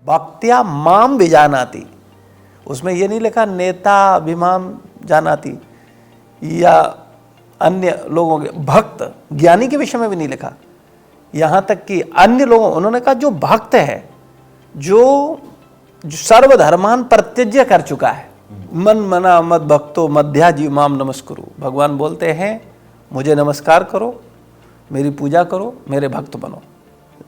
भक्त्या माम विजानाति, उसमें ये नहीं लिखा नेता अभिमाम जानाति या अन्य लोगों के, भक्त ज्ञानी के विषय में भी नहीं लिखा। यहाँ तक कि अन्य लोगों, उन्होंने कहा जो भक्त है, जो सर्वधर्मान परित्यज्य कर चुका है, मन मना मद भक्तो मध्या जीवाम नमस्कुरु, भगवान बोलते हैं मुझे नमस्कार करो, मेरी पूजा करो, मेरे भक्त बनो।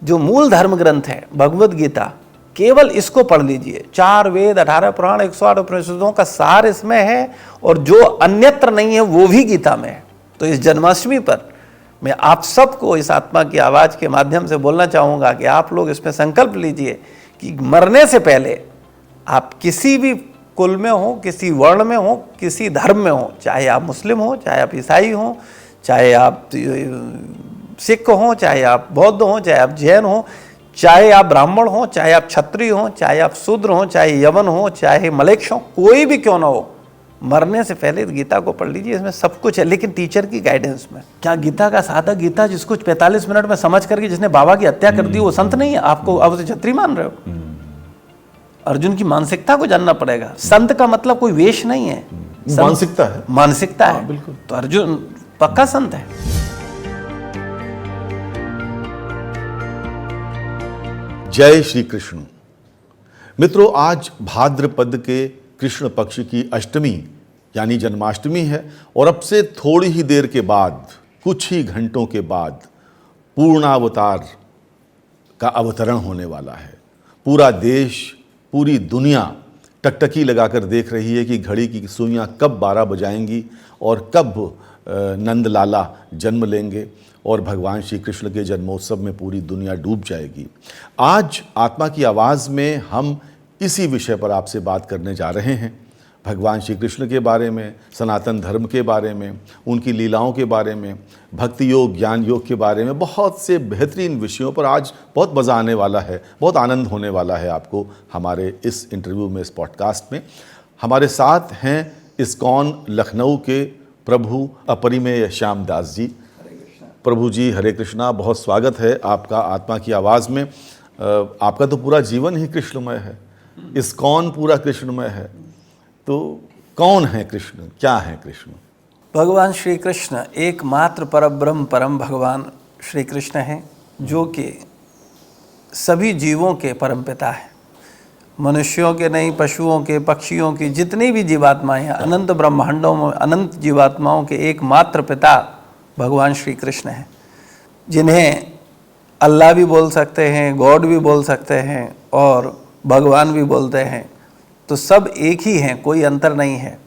जो मूल धर्म ग्रंथ है भगवद गीता, केवल इसको पढ़ लीजिए, 4 वेद 18 पुराण 108 उपनिषदों का सार इसमें है, और जो अन्यत्र नहीं है वो भी गीता में है। तो इस जन्माष्टमी पर मैं आप सबको इस आत्मा की आवाज़ के माध्यम से बोलना चाहूँगा कि आप लोग इसमें संकल्प लीजिए कि मरने से पहले आप किसी भी कुल में हो, किसी वर्ण में हो, किसी धर्म में हो, चाहे आप मुस्लिम हो, चाहे आप ईसाई हो, चाहे आप सिख हो, चाहे आप बौद्ध हो, चाहे आप जैन हो, चाहे आप ब्राह्मण हो, चाहे आप क्षत्रिय हो, चाहे आप शूद्र हो, चाहे यवन हो, चाहे मलेच्छ हो, कोई भी क्यों ना हो, मरने से पहले गीता को पढ़ लीजिए। इसमें सब कुछ है, लेकिन टीचर की गाइडेंस में। क्या गीता का सादा गीता जिसको 45 मिनट में समझ करके जिसने बाबा की हत्या कर दी वो संत नहीं है? आपको अब उसे छत्री मान रहे हो? अर्जुन की मानसिकता को जानना पड़ेगा। संत का मतलब कोई वेश नहीं है, मानसिकता है, मानसिकता है। बिल्कुल। तो अर्जुन पक्का संत है। जय श्री कृष्ण। मित्रों, आज भाद्रपद के कृष्ण पक्ष की अष्टमी यानी जन्माष्टमी है, और अब से थोड़ी ही देर के बाद, कुछ ही घंटों के बाद पूर्णावतार का अवतरण होने वाला है। पूरा देश, पूरी दुनिया टकटकी लगाकर देख रही है कि घड़ी की सुइयां कब 12 बजाएंगी और कब नंदलाला जन्म लेंगे और भगवान श्री कृष्ण के जन्मोत्सव में पूरी दुनिया डूब जाएगी। आज आत्मा की आवाज़ में हम इसी विषय पर आपसे बात करने जा रहे हैं। भगवान श्री कृष्ण के बारे में, सनातन धर्म के बारे में, उनकी लीलाओं के बारे में, भक्ति योग, ज्ञान योग के बारे में, बहुत से बेहतरीन विषयों पर आज बहुत मज़ा आने वाला है, बहुत आनंद होने वाला है आपको हमारे इस इंटरव्यू में, इस पॉडकास्ट में। हमारे साथ हैं इस्कॉन लखनऊ के प्रभु अपरिमेय श्याम दास जी। प्रभु जी, हरे कृष्णा, बहुत स्वागत है आपका आत्मा की आवाज़ में। आपका तो पूरा जीवन ही कृष्णमय है, इस्कॉन पूरा कृष्णमय है। तो कौन है कृष्ण, क्या है कृष्ण? भगवान श्री कृष्ण एकमात्र परब्रह्म परम भगवान श्री कृष्ण हैं, जो कि सभी जीवों के परमपिता है। मनुष्यों के नहीं, पशुओं के, पक्षियों की, जितनी भी जीवात्माएं हैं, अनंत ब्रह्मांडों में अनंत जीवात्माओं के एकमात्र पिता भगवान श्री कृष्ण हैं, जिन्हें अल्लाह भी बोल सकते हैं, गॉड भी बोल सकते हैं और भगवान भी बोलते हैं। तो सब एक ही हैं, कोई अंतर नहीं है,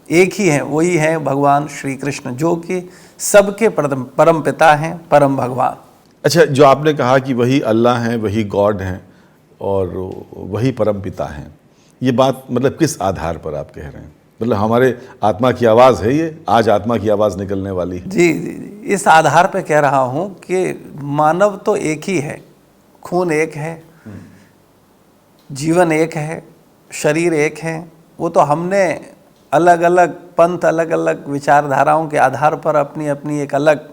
एक ही हैं, वही हैं भगवान श्री कृष्ण, जो कि सबके परम पिता हैं, परम भगवान। अच्छा, जो आपने कहा कि वही अल्लाह हैं, वही गॉड हैं और वही परम पिता हैं, ये बात मतलब किस आधार पर आप कह रहे हैं? मतलब हमारे आत्मा की आवाज़ है ये, आज आत्मा की आवाज़ निकलने वाली है। जी जी जी, इस आधार पर कह रहा हूँ कि मानव तो एक ही है, खून एक है, जीवन एक है, शरीर एक है। वो तो हमने अलग अलग पंथ, अलग अलग विचारधाराओं के आधार पर अपनी अपनी एक अलग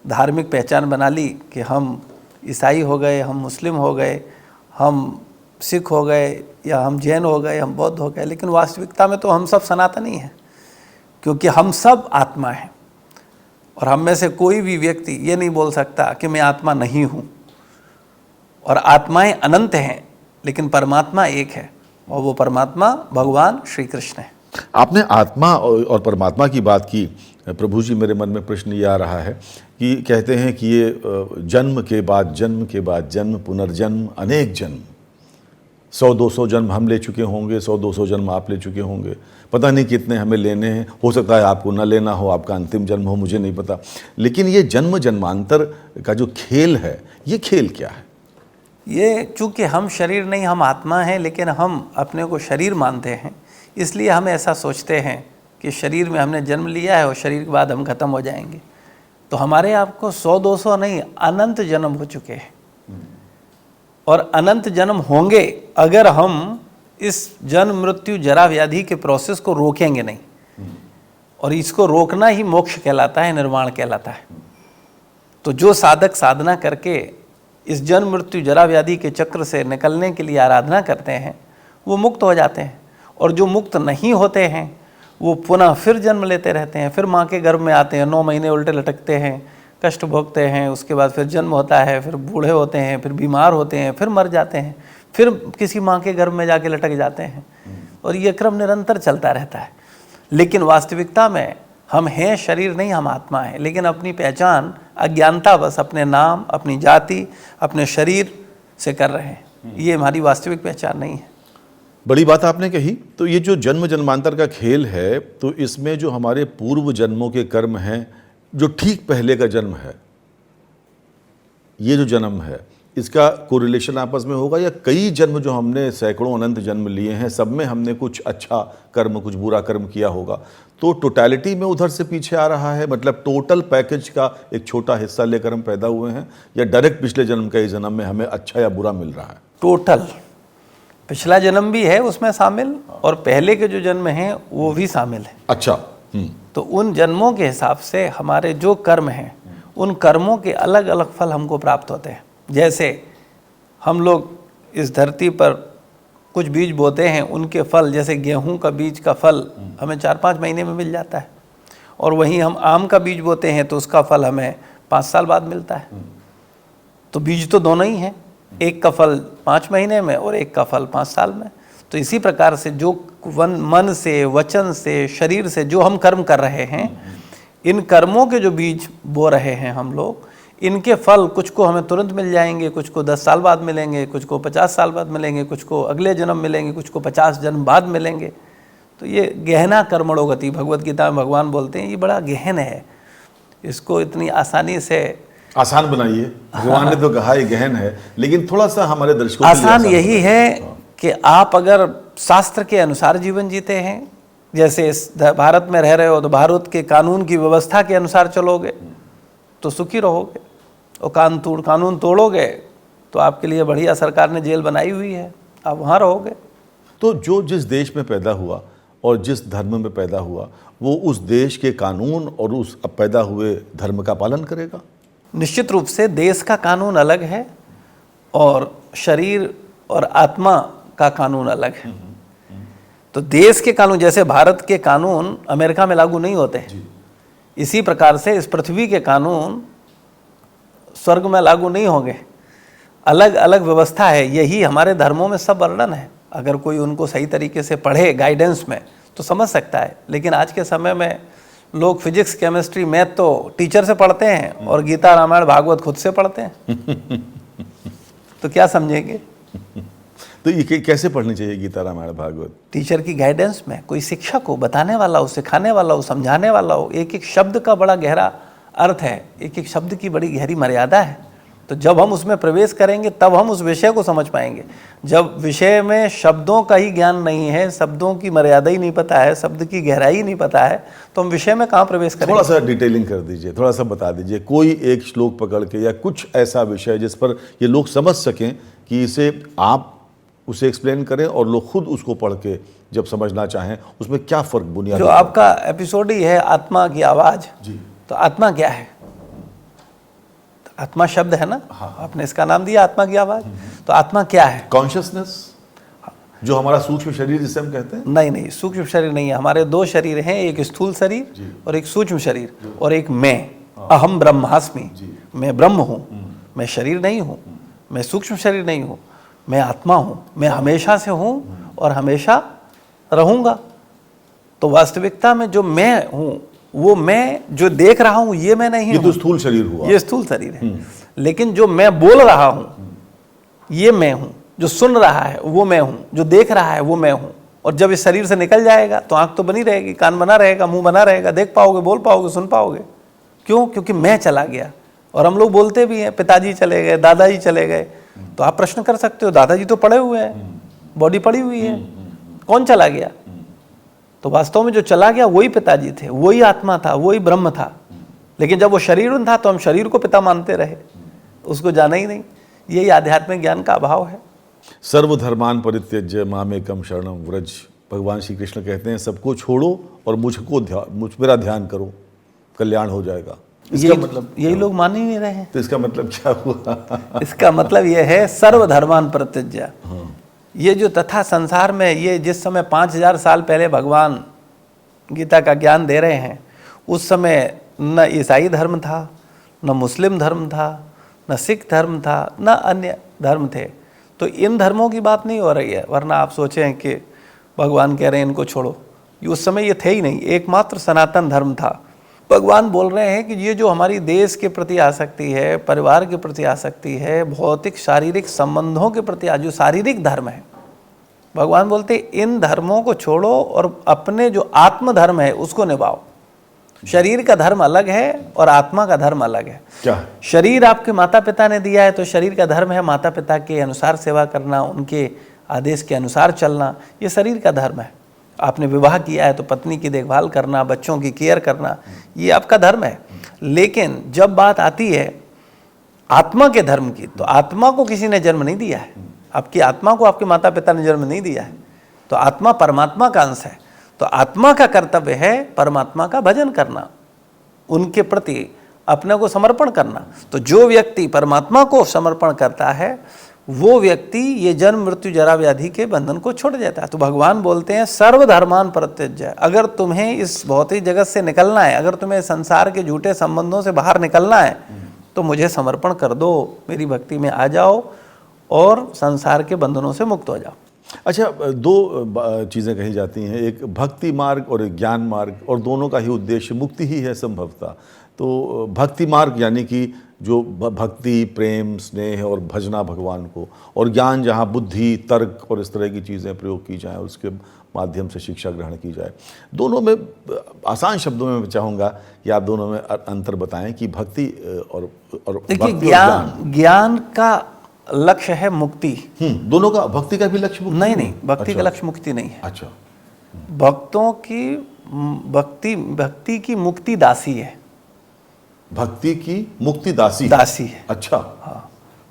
धार्मिक पहचान बना ली कि हम ईसाई हो गए, हम मुस्लिम हो गए, हम सिख हो गए, या हम जैन हो गए, हम बौद्ध हो गए। लेकिन वास्तविकता में तो हम सब सनातनी हैं, क्योंकि हम सब आत्मा हैं। और हम में से कोई भी व्यक्ति ये नहीं बोल सकता कि मैं आत्मा नहीं हूँ। और आत्माएं अनंत हैं, लेकिन परमात्मा एक है, और वो परमात्मा भगवान श्री कृष्ण है। आपने आत्मा और परमात्मा की बात की प्रभु जी, मेरे मन में प्रश्न ये आ रहा है कि कहते हैं कि ये जन्म के बाद जन्म के बाद जन्म, पुनर्जन्म, अनेक जन्म, 100-200 जन्म हम ले चुके होंगे, 100-200 जन्म आप ले चुके होंगे, पता नहीं कितने हमें लेने हैं। हो सकता है आपको न लेना हो, आपका अंतिम जन्म हो, मुझे नहीं पता। लेकिन ये जन्म जन्मांतर का जो खेल है, ये खेल क्या है? ये चूँकि हम शरीर नहीं, हम आत्मा हैं, लेकिन हम अपने को शरीर मानते हैं, इसलिए हम ऐसा सोचते हैं कि शरीर में हमने जन्म लिया है और शरीर के बाद हम खत्म हो जाएंगे। तो हमारे आपको 100-200 नहीं, अनंत जन्म हो चुके हैं, और अनंत जन्म होंगे अगर हम इस जन्म मृत्यु जरा व्याधि के प्रोसेस को रोकेंगे नहीं। और इसको रोकना ही मोक्ष कहलाता है, निर्वाण कहलाता है। तो जो साधक साधना करके इस जन्म मृत्यु जरा व्याधि के चक्र से निकलने के लिए आराधना करते हैं वो मुक्त हो जाते हैं, और जो मुक्त नहीं होते हैं वो पुनः फिर जन्म लेते रहते हैं, फिर माँ के गर्भ में आते हैं, 9 महीने उल्टे लटकते हैं, कष्ट भोगते हैं, उसके बाद फिर जन्म होता है, फिर बूढ़े होते हैं, फिर बीमार होते हैं, फिर मर जाते हैं, फिर किसी माँ के गर्भ में जाके लटक जाते हैं, और ये क्रम निरंतर चलता रहता है। लेकिन वास्तविकता में हम हैं शरीर नहीं, हम आत्मा हैं, लेकिन अपनी पहचान अज्ञानता बस अपने नाम, अपनी जाति, अपने शरीर से कर रहे हैं। ये हमारी वास्तविक पहचान नहीं है। बड़ी बात आपने कही। तो ये जो जन्म जन्मांतर का खेल है, तो इसमें जो हमारे पूर्व जन्मों के कर्म हैं, जो ठीक पहले का जन्म है, ये जो जन्म है, इसका कोरिलेशन आपस में होगा, या कई जन्म जो हमने सैकड़ों अनंत जन्म लिए हैं, सब में हमने कुछ अच्छा कर्म कुछ बुरा कर्म किया होगा, तो टोटलिटी में उधर से पीछे आ रहा है, मतलब टोटल पैकेज का एक छोटा हिस्सा लेकर हम पैदा हुए हैं, या डायरेक्ट पिछले जन्म का इस जन्म में हमें अच्छा या बुरा मिल रहा है? टोटल पिछला जन्म भी है उसमें शामिल, और पहले के जो जन्म हैं वो भी शामिल है। अच्छा। तो उन जन्मों के हिसाब से हमारे जो कर्म हैं, उन कर्मों के अलग अलग फल हमको प्राप्त होते हैं। जैसे हम लोग इस धरती पर कुछ बीज बोते हैं, उनके फल, जैसे गेहूं का बीज का फल हमें 4-5 महीने में मिल जाता है, और वहीं हम आम का बीज बोते हैं तो उसका फल हमें 5 साल बाद मिलता है। तो बीज तो दोनों ही हैं, एक का फल 5 महीने में और एक का फल 5 साल में। तो इसी प्रकार से जो मन से, वचन से, शरीर से जो हम कर्म कर रहे हैं, इन कर्मों के जो बीज बो रहे हैं हम लोग, इनके फल कुछ को हमें तुरंत मिल जाएंगे, कुछ को 10 साल बाद मिलेंगे, कुछ को 50 साल बाद मिलेंगे, कुछ को अगले जन्म मिलेंगे, कुछ को 50 जन्म बाद मिलेंगे। तो ये गहना कर्मणो गति, भगवत गीता में भगवान बोलते हैं, ये बड़ा गहन है, इसको इतनी आसानी से आसान बनाइए। भगवान ने तो कहा ये गहन है, लेकिन थोड़ा सा हमारे दर्शकों के लिए आसान यही है कि आप अगर शास्त्र के अनुसार जीवन जीते हैं, जैसे इस भारत में रह रहे हो तो भारत के कानून की व्यवस्था के अनुसार चलोगे तो सुखी रहोगे, और कानून तोड़ोगे तो आपके लिए बढ़िया सरकार ने जेल बनाई हुई है, आप वहाँ रहोगे। तो जो जिस देश में पैदा हुआ और जिस धर्म में पैदा हुआ, वो उस देश के कानून और उस पैदा हुए धर्म का पालन करेगा। निश्चित रूप से देश का कानून अलग है और शरीर और आत्मा का कानून अलग है। तो देश के कानून, जैसे भारत के कानून अमेरिका में लागू नहीं होते हैं, इसी प्रकार से इस पृथ्वी के कानून स्वर्ग में लागू नहीं होंगे, अलग अलग व्यवस्था है। यही हमारे धर्मों में सब वर्णन है, अगर कोई उनको सही तरीके से पढ़े गाइडेंस में तो समझ सकता है। लेकिन आज के समय में लोग फिजिक्स, केमिस्ट्री, मैथ तो टीचर से पढ़ते हैं और गीता, रामायण, भागवत खुद से पढ़ते हैं तो क्या समझेंगे? तो ये कैसे पढ़नी चाहिए गीता, रामायण, भागवत? टीचर की गाइडेंस में, कोई शिक्षक हो, बताने वाला हो, सिखाने वाला हो, समझाने वाला हो। एक एक शब्द का बड़ा गहरा अर्थ है, एक एक शब्द की बड़ी गहरी मर्यादा है। तो जब हम उसमें प्रवेश करेंगे तब हम उस विषय को समझ पाएंगे। जब विषय में शब्दों का ही ज्ञान नहीं है, शब्दों की मर्यादा ही नहीं पता है, शब्द की गहराई नहीं पता है, तो हम विषय में कहाँ प्रवेश करेंगे? थोड़ा सा डिटेलिंग कर दीजिए, थोड़ा सा बता दीजिए, कोई एक श्लोक पकड़ के, या कुछ ऐसा विषय जिस पर ये लोग समझ सकें कि इसे आप उसे एक्सप्लेन करें और लोग खुद उसको पढ़ के जब समझना चाहें उसमें क्या फ़र्क बुनियादी। जो आपका एपिसोड ही है आत्मा की आवाज़ जी, तो आत्मा क्या है? तो आत्मा शब्द है ना, हाँ। आपने इसका नाम दिया आत्मा की आवाज़। तो आत्मा क्या है? कॉन्शियसनेस, जो हमारा सूक्ष्म शरीर जिसे हम कहते हैं। नहीं, सूक्ष्म शरीर नहीं है। हमारे 2 शरीर हैं, एक स्थूल शरीर और एक सूक्ष्म शरीर, और एक मैं, अहम ब्रह्मास्मि, मैं ब्रह्म हूँ, मैं शरीर नहीं हूँ, मैं सूक्ष्म शरीर नहीं हूँ, मैं आत्मा हूँ, मैं हमेशा से हूँ और हमेशा रहूँगा। तो वास्तविकता में जो मैं हूँ, वो मैं जो देख रहा हूँ ये मैं नहीं हूँ। ये तो स्थूल शरीर हुआ, ये स्थूल शरीर है। लेकिन जो मैं बोल रहा हूँ ये मैं हूँ, जो सुन रहा है वो मैं हूँ, जो देख रहा है वो मैं हूँ। और जब इस शरीर से निकल जाएगा तो आँख तो बनी रहेगी, कान बना रहेगा, मुंह बना रहेगा, देख पाओगे, बोल पाओगे, सुन पाओगे। क्यों? क्योंकि मैं चला गया। और हम लोग बोलते भी हैं पिताजी चले गए, दादाजी चले गए। तो आप प्रश्न कर सकते हो, दादाजी तो पड़े हुए हैं, बॉडी पड़ी हुई है, कौन चला गया? तो वास्तव में जो चला गया वही पिताजी थे, वही आत्मा था, वही ब्रह्म था। लेकिन जब वो शरीर था तो हम शरीर को पिता मानते रहे, उसको जाना ही नहीं। यही आध्यात्मिक ज्ञान का अभाव है। सर्वधर्मान परित्यज्य मामेकम शरणम व्रज, भगवान श्री कृष्ण कहते हैं सबको छोड़ो और मुझको मेरा ध्यान करो, कल्याण हो जाएगा। इसका मतलब यही लोग मान ही नहीं रहे हैं। तो इसका मतलब क्या हुआ? इसका मतलब यह है सर्वधर्मान परित्यज्य। ये जो तथा संसार में ये जिस समय 5000 साल पहले भगवान गीता का ज्ञान दे रहे हैं, उस समय न ईसाई धर्म था, न मुस्लिम धर्म था, न सिख धर्म था, न अन्य धर्म थे। तो इन धर्मों की बात नहीं हो रही है, वरना आप सोचें कि भगवान कह रहे हैं इनको छोड़ो। उस समय ये थे ही नहीं, एकमात्र सनातन धर्म था। भगवान बोल रहे हैं कि ये जो हमारी देश के प्रति आसक्ति है, परिवार के प्रति आसक्ति है, भौतिक शारीरिक संबंधों के प्रति जो शारीरिक धर्म है, भगवान बोलते इन धर्मों को छोड़ो और अपने जो आत्म धर्म है उसको निभाओ। शरीर का धर्म अलग है और आत्मा का धर्म अलग है। क्या है? शरीर आपके माता पिता ने दिया है, तो शरीर का धर्म है माता पिता के अनुसार सेवा करना, उनके आदेश के अनुसार चलना, ये शरीर का धर्म है। आपने विवाह किया है तो पत्नी की देखभाल करना, बच्चों की केयर करना, ये आपका धर्म है। लेकिन जब बात आती है आत्मा के धर्म की, तो आत्मा को किसी ने जन्म नहीं दिया है। आपकी आत्मा को आपके माता पिता ने जन्म नहीं दिया है। तो आत्मा परमात्मा का अंश है। तो आत्मा का कर्तव्य है परमात्मा का भजन करना, उनके प्रति अपने को समर्पण करना। तो जो व्यक्ति परमात्मा को समर्पण करता है वो व्यक्ति ये जन्म मृत्यु जरा व्याधि के बंधन को छोड़ देता है। तो भगवान बोलते हैं सर्वधर्मान परित्यज्य। अगर तुम्हें इस भौतिक जगत से निकलना है, अगर तुम्हें संसार के झूठे संबंधों से बाहर निकलना है, तो मुझे समर्पण कर दो, मेरी भक्ति में आ जाओ और संसार के बंधनों से मुक्त हो जाओ। अच्छा, दो चीज़ें कही जाती हैं, एक भक्ति मार्ग और एक ज्ञान मार्ग, और दोनों का ही उद्देश्य मुक्ति ही है संभवतः। तो भक्ति मार्ग यानी कि जो भक्ति, प्रेम, स्नेह और भजना भगवान को, और ज्ञान जहाँ बुद्धि, तर्क और इस तरह की चीज़ें प्रयोग की जाएँ, उसके माध्यम से शिक्षा ग्रहण की जाए। दोनों में आसान शब्दों में मैं चाहूँगा कि आप दोनों में अंतर बताएं कि भक्ति और देखिए, ज्ञान का लक्ष्य है मुक्ति। दोनों का, भक्ति का भी लक्ष्य मुक्ति नहीं, भक्ति का लक्ष्य मुक्ति नहीं है। अच्छा, भक्तों की भक्ति की मुक्ति दासी है। भक्ति की मुक्ति दासी है। अच्छा, हाँ।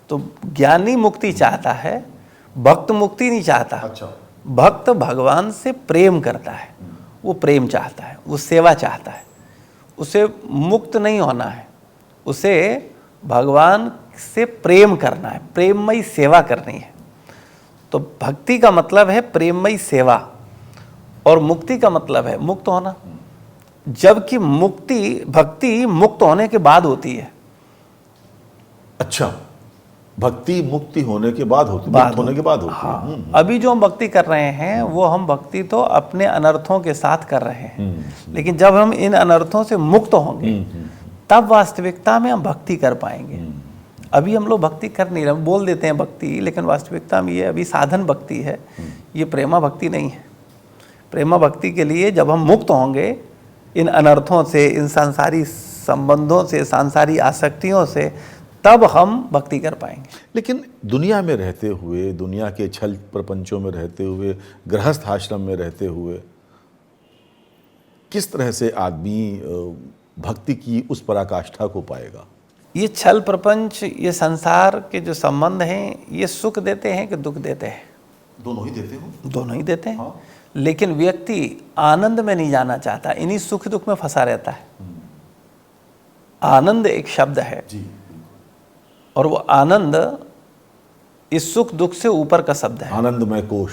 तो ज्ञानी मुक्ति चाहता है, भक्त मुक्ति नहीं चाहता। अच्छा, भक्त भगवान से प्रेम करता है, वो प्रेम चाहता है, वो सेवा चाहता है, उसे मुक्त नहीं होना है, उसे भगवान से प्रेम करना है, प्रेममयी सेवा करनी है। तो भक्ति का मतलब है प्रेममयी सेवा, और मुक्ति का मतलब है मुक्त होना। जबकि भक्ति मुक्त होने के बाद होती है। अच्छा, भक्ति मुक्ति होने के बाद होती है, होने के बाद होती है। हाँ। अभी जो हम भक्ति कर रहे हैं वो हम भक्ति तो अपने अनर्थों के साथ कर रहे हैं, लेकिन जब हम इन अनर्थों से मुक्त होंगे तब वास्तविकता में हम भक्ति कर पाएंगे। अभी हम लोग भक्ति कर नहीं रहे, बोल देते हैं भक्ति, लेकिन वास्तविकता में ये अभी साधन भक्ति है, ये प्रेमा भक्ति नहीं है। प्रेमा भक्ति के लिए जब हम मुक्त होंगे इन अनर्थों से, इन सांसारी संबंधों से, सांसारी आसक्तियों से, तब हम भक्ति कर पाएंगे। लेकिन दुनिया में रहते हुए, दुनिया के छल प्रपंचों में रहते हुए, गृहस्थ आश्रम में रहते हुए, किस तरह से आदमी भक्ति की उस पराकाष्ठा को पाएगा? ये छल प्रपंच, ये संसार के जो संबंध हैं, ये सुख देते हैं कि दुख देते हैं? दोनों ही देते हो। दोनों ही देते हैं। हाँ। लेकिन व्यक्ति आनंद में नहीं जाना चाहता, इन्हीं सुख दुख में फंसा रहता है। आनंद एक शब्द है जी, और वो आनंद इस सुख दुख से ऊपर का शब्द है। आनंदमय कोश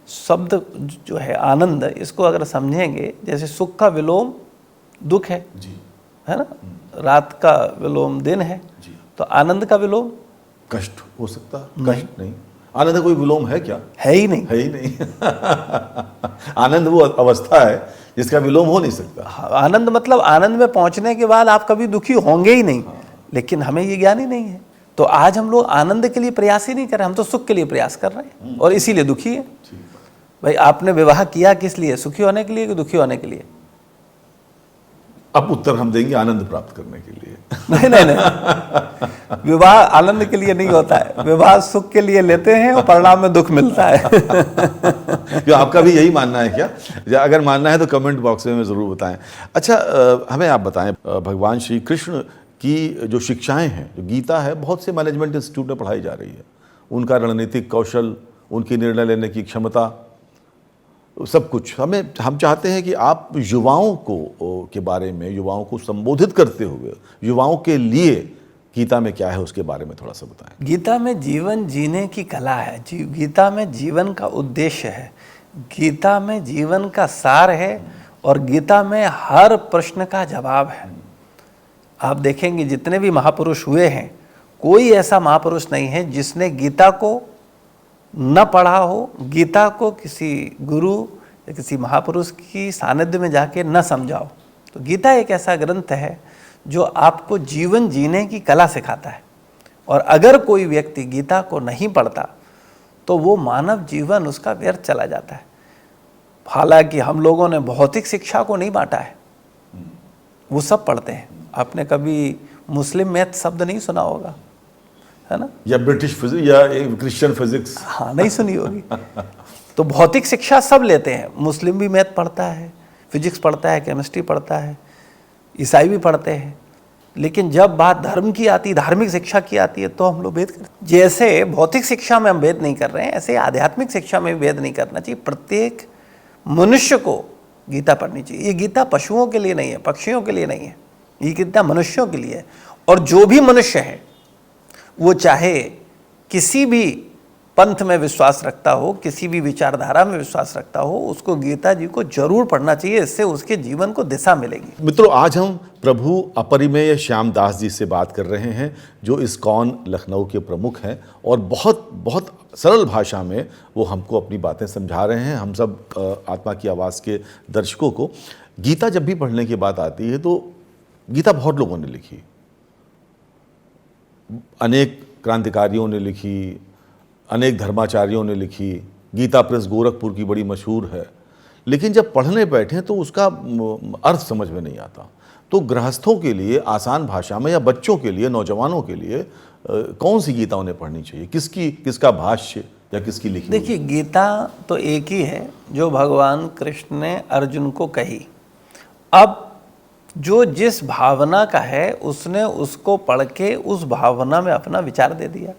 शब्द जो है आनंद, इसको अगर समझेंगे, जैसे सुख का विलोम दुख है जी, है ना, रात का विलोम दिन है जी, तो आनंद का विलोम कष्ट हो सकता है? कष्ट नहीं, आनंद कोई विलोम है क्या? है ही नहीं, है ही नहीं। आनंद वो अवस्था है जिसका विलोम हो नहीं सकता। आनंद मतलब आनंद में पहुंचने के बाद आप कभी दुखी होंगे ही नहीं। लेकिन हमें ये ज्ञान ही नहीं है, तो आज हम लोग आनंद के लिए प्रयास ही नहीं कर रहे, हम तो सुख के लिए प्रयास कर रहे हैं, और इसीलिए दुखी है। भाई, आपने विवाह किया किस लिए? सुखी होने के लिए कि दुखी होने के लिए? अब उत्तर हम देंगे आनंद प्राप्त करने के लिए। नहीं, विवाह आनंद के लिए नहीं होता है, विवाह सुख के लिए लेते हैं और परिणाम में दुख मिलता है। जो आपका भी यही मानना है क्या? अगर मानना है तो कमेंट बॉक्स में ज़रूर बताएं। अच्छा, हमें आप बताएं, भगवान श्री कृष्ण की जो शिक्षाएं हैं, जो गीता है, बहुत से मैनेजमेंट इंस्टीट्यूट में पढ़ाई जा रही है। उनका रणनीतिक कौशल, उनकी निर्णय लेने की क्षमता, सब कुछ हम चाहते हैं कि आप युवाओं को के बारे में, युवाओं को संबोधित करते हुए युवाओं के लिए गीता में क्या है उसके बारे में थोड़ा सा बताएं। गीता में जीवन जीने की कला है, गीता में जीवन का उद्देश्य है, गीता में जीवन का सार है और गीता में हर प्रश्न का जवाब है। आप देखेंगे जितने भी महापुरुष हुए हैं, कोई ऐसा महापुरुष नहीं है जिसने गीता को न पढ़ा हो, गीता को किसी गुरु या किसी महापुरुष की सानिध्य में जाके न समझा हो। तो गीता एक ऐसा ग्रंथ है जो आपको जीवन जीने की कला सिखाता है। और अगर कोई व्यक्ति गीता को नहीं पढ़ता तो वो मानव जीवन उसका व्यर्थ चला जाता है। हालांकि हम लोगों ने भौतिक शिक्षा को नहीं बांटा है, वो सब पढ़ते हैं। आपने कभी मुस्लिम मैथ शब्द नहीं सुना होगा, है ना, या ब्रिटिश फिजिक्स या क्रिश्चियन फिजिक्स, हाँ नहीं सुनी होगी। तो भौतिक शिक्षा सब लेते हैं, मुस्लिम भी मैथ पढ़ता है, फिजिक्स पढ़ता है, केमिस्ट्री पढ़ता है, ईसाई भी पढ़ते हैं। लेकिन जब बात धर्म की आती है, धार्मिक शिक्षा की आती है, तो हम लोग भेद करते हैं। जैसे भौतिक शिक्षा में हम भेद नहीं कर रहे हैं, ऐसे आध्यात्मिक शिक्षा में भी भेद नहीं करना चाहिए। प्रत्येक मनुष्य को गीता पढ़नी चाहिए। ये गीता पशुओं के लिए नहीं है, पक्षियों के लिए नहीं है, ये गीता मनुष्यों के लिए है। और जो भी मनुष्य है वो चाहे किसी भी पंथ में विश्वास रखता हो, किसी भी विचारधारा में विश्वास रखता हो, उसको गीता जी को जरूर पढ़ना चाहिए। इससे उसके जीवन को दिशा मिलेगी। मित्रों, आज हम प्रभु अपरिमेय श्याम दास जी से बात कर रहे हैं, जो इस्कॉन लखनऊ के प्रमुख हैं और बहुत बहुत सरल भाषा में वो हमको अपनी बातें समझा रहे हैं, हम सब आत्मा की आवाज़ के दर्शकों को। गीता जब भी पढ़ने की बात आती है तो गीता बहुत लोगों ने लिखी, अनेक क्रांतिकारियों ने लिखी, अनेक धर्माचार्यों ने लिखी। गीता प्रेस गोरखपुर की बड़ी मशहूर है, लेकिन जब पढ़ने बैठे तो उसका अर्थ समझ में नहीं आता। तो गृहस्थों के लिए आसान भाषा में या बच्चों के लिए, नौजवानों के लिए कौन सी गीता उन्हें पढ़नी चाहिए, किसका भाष्य या किसकी लिखी? देखिए, गीता तो एक ही है जो भगवान कृष्ण ने अर्जुन को कही। अब जो जिस भावना का है उसने उसको पढ़ के उस भावना में अपना विचार दे दिया।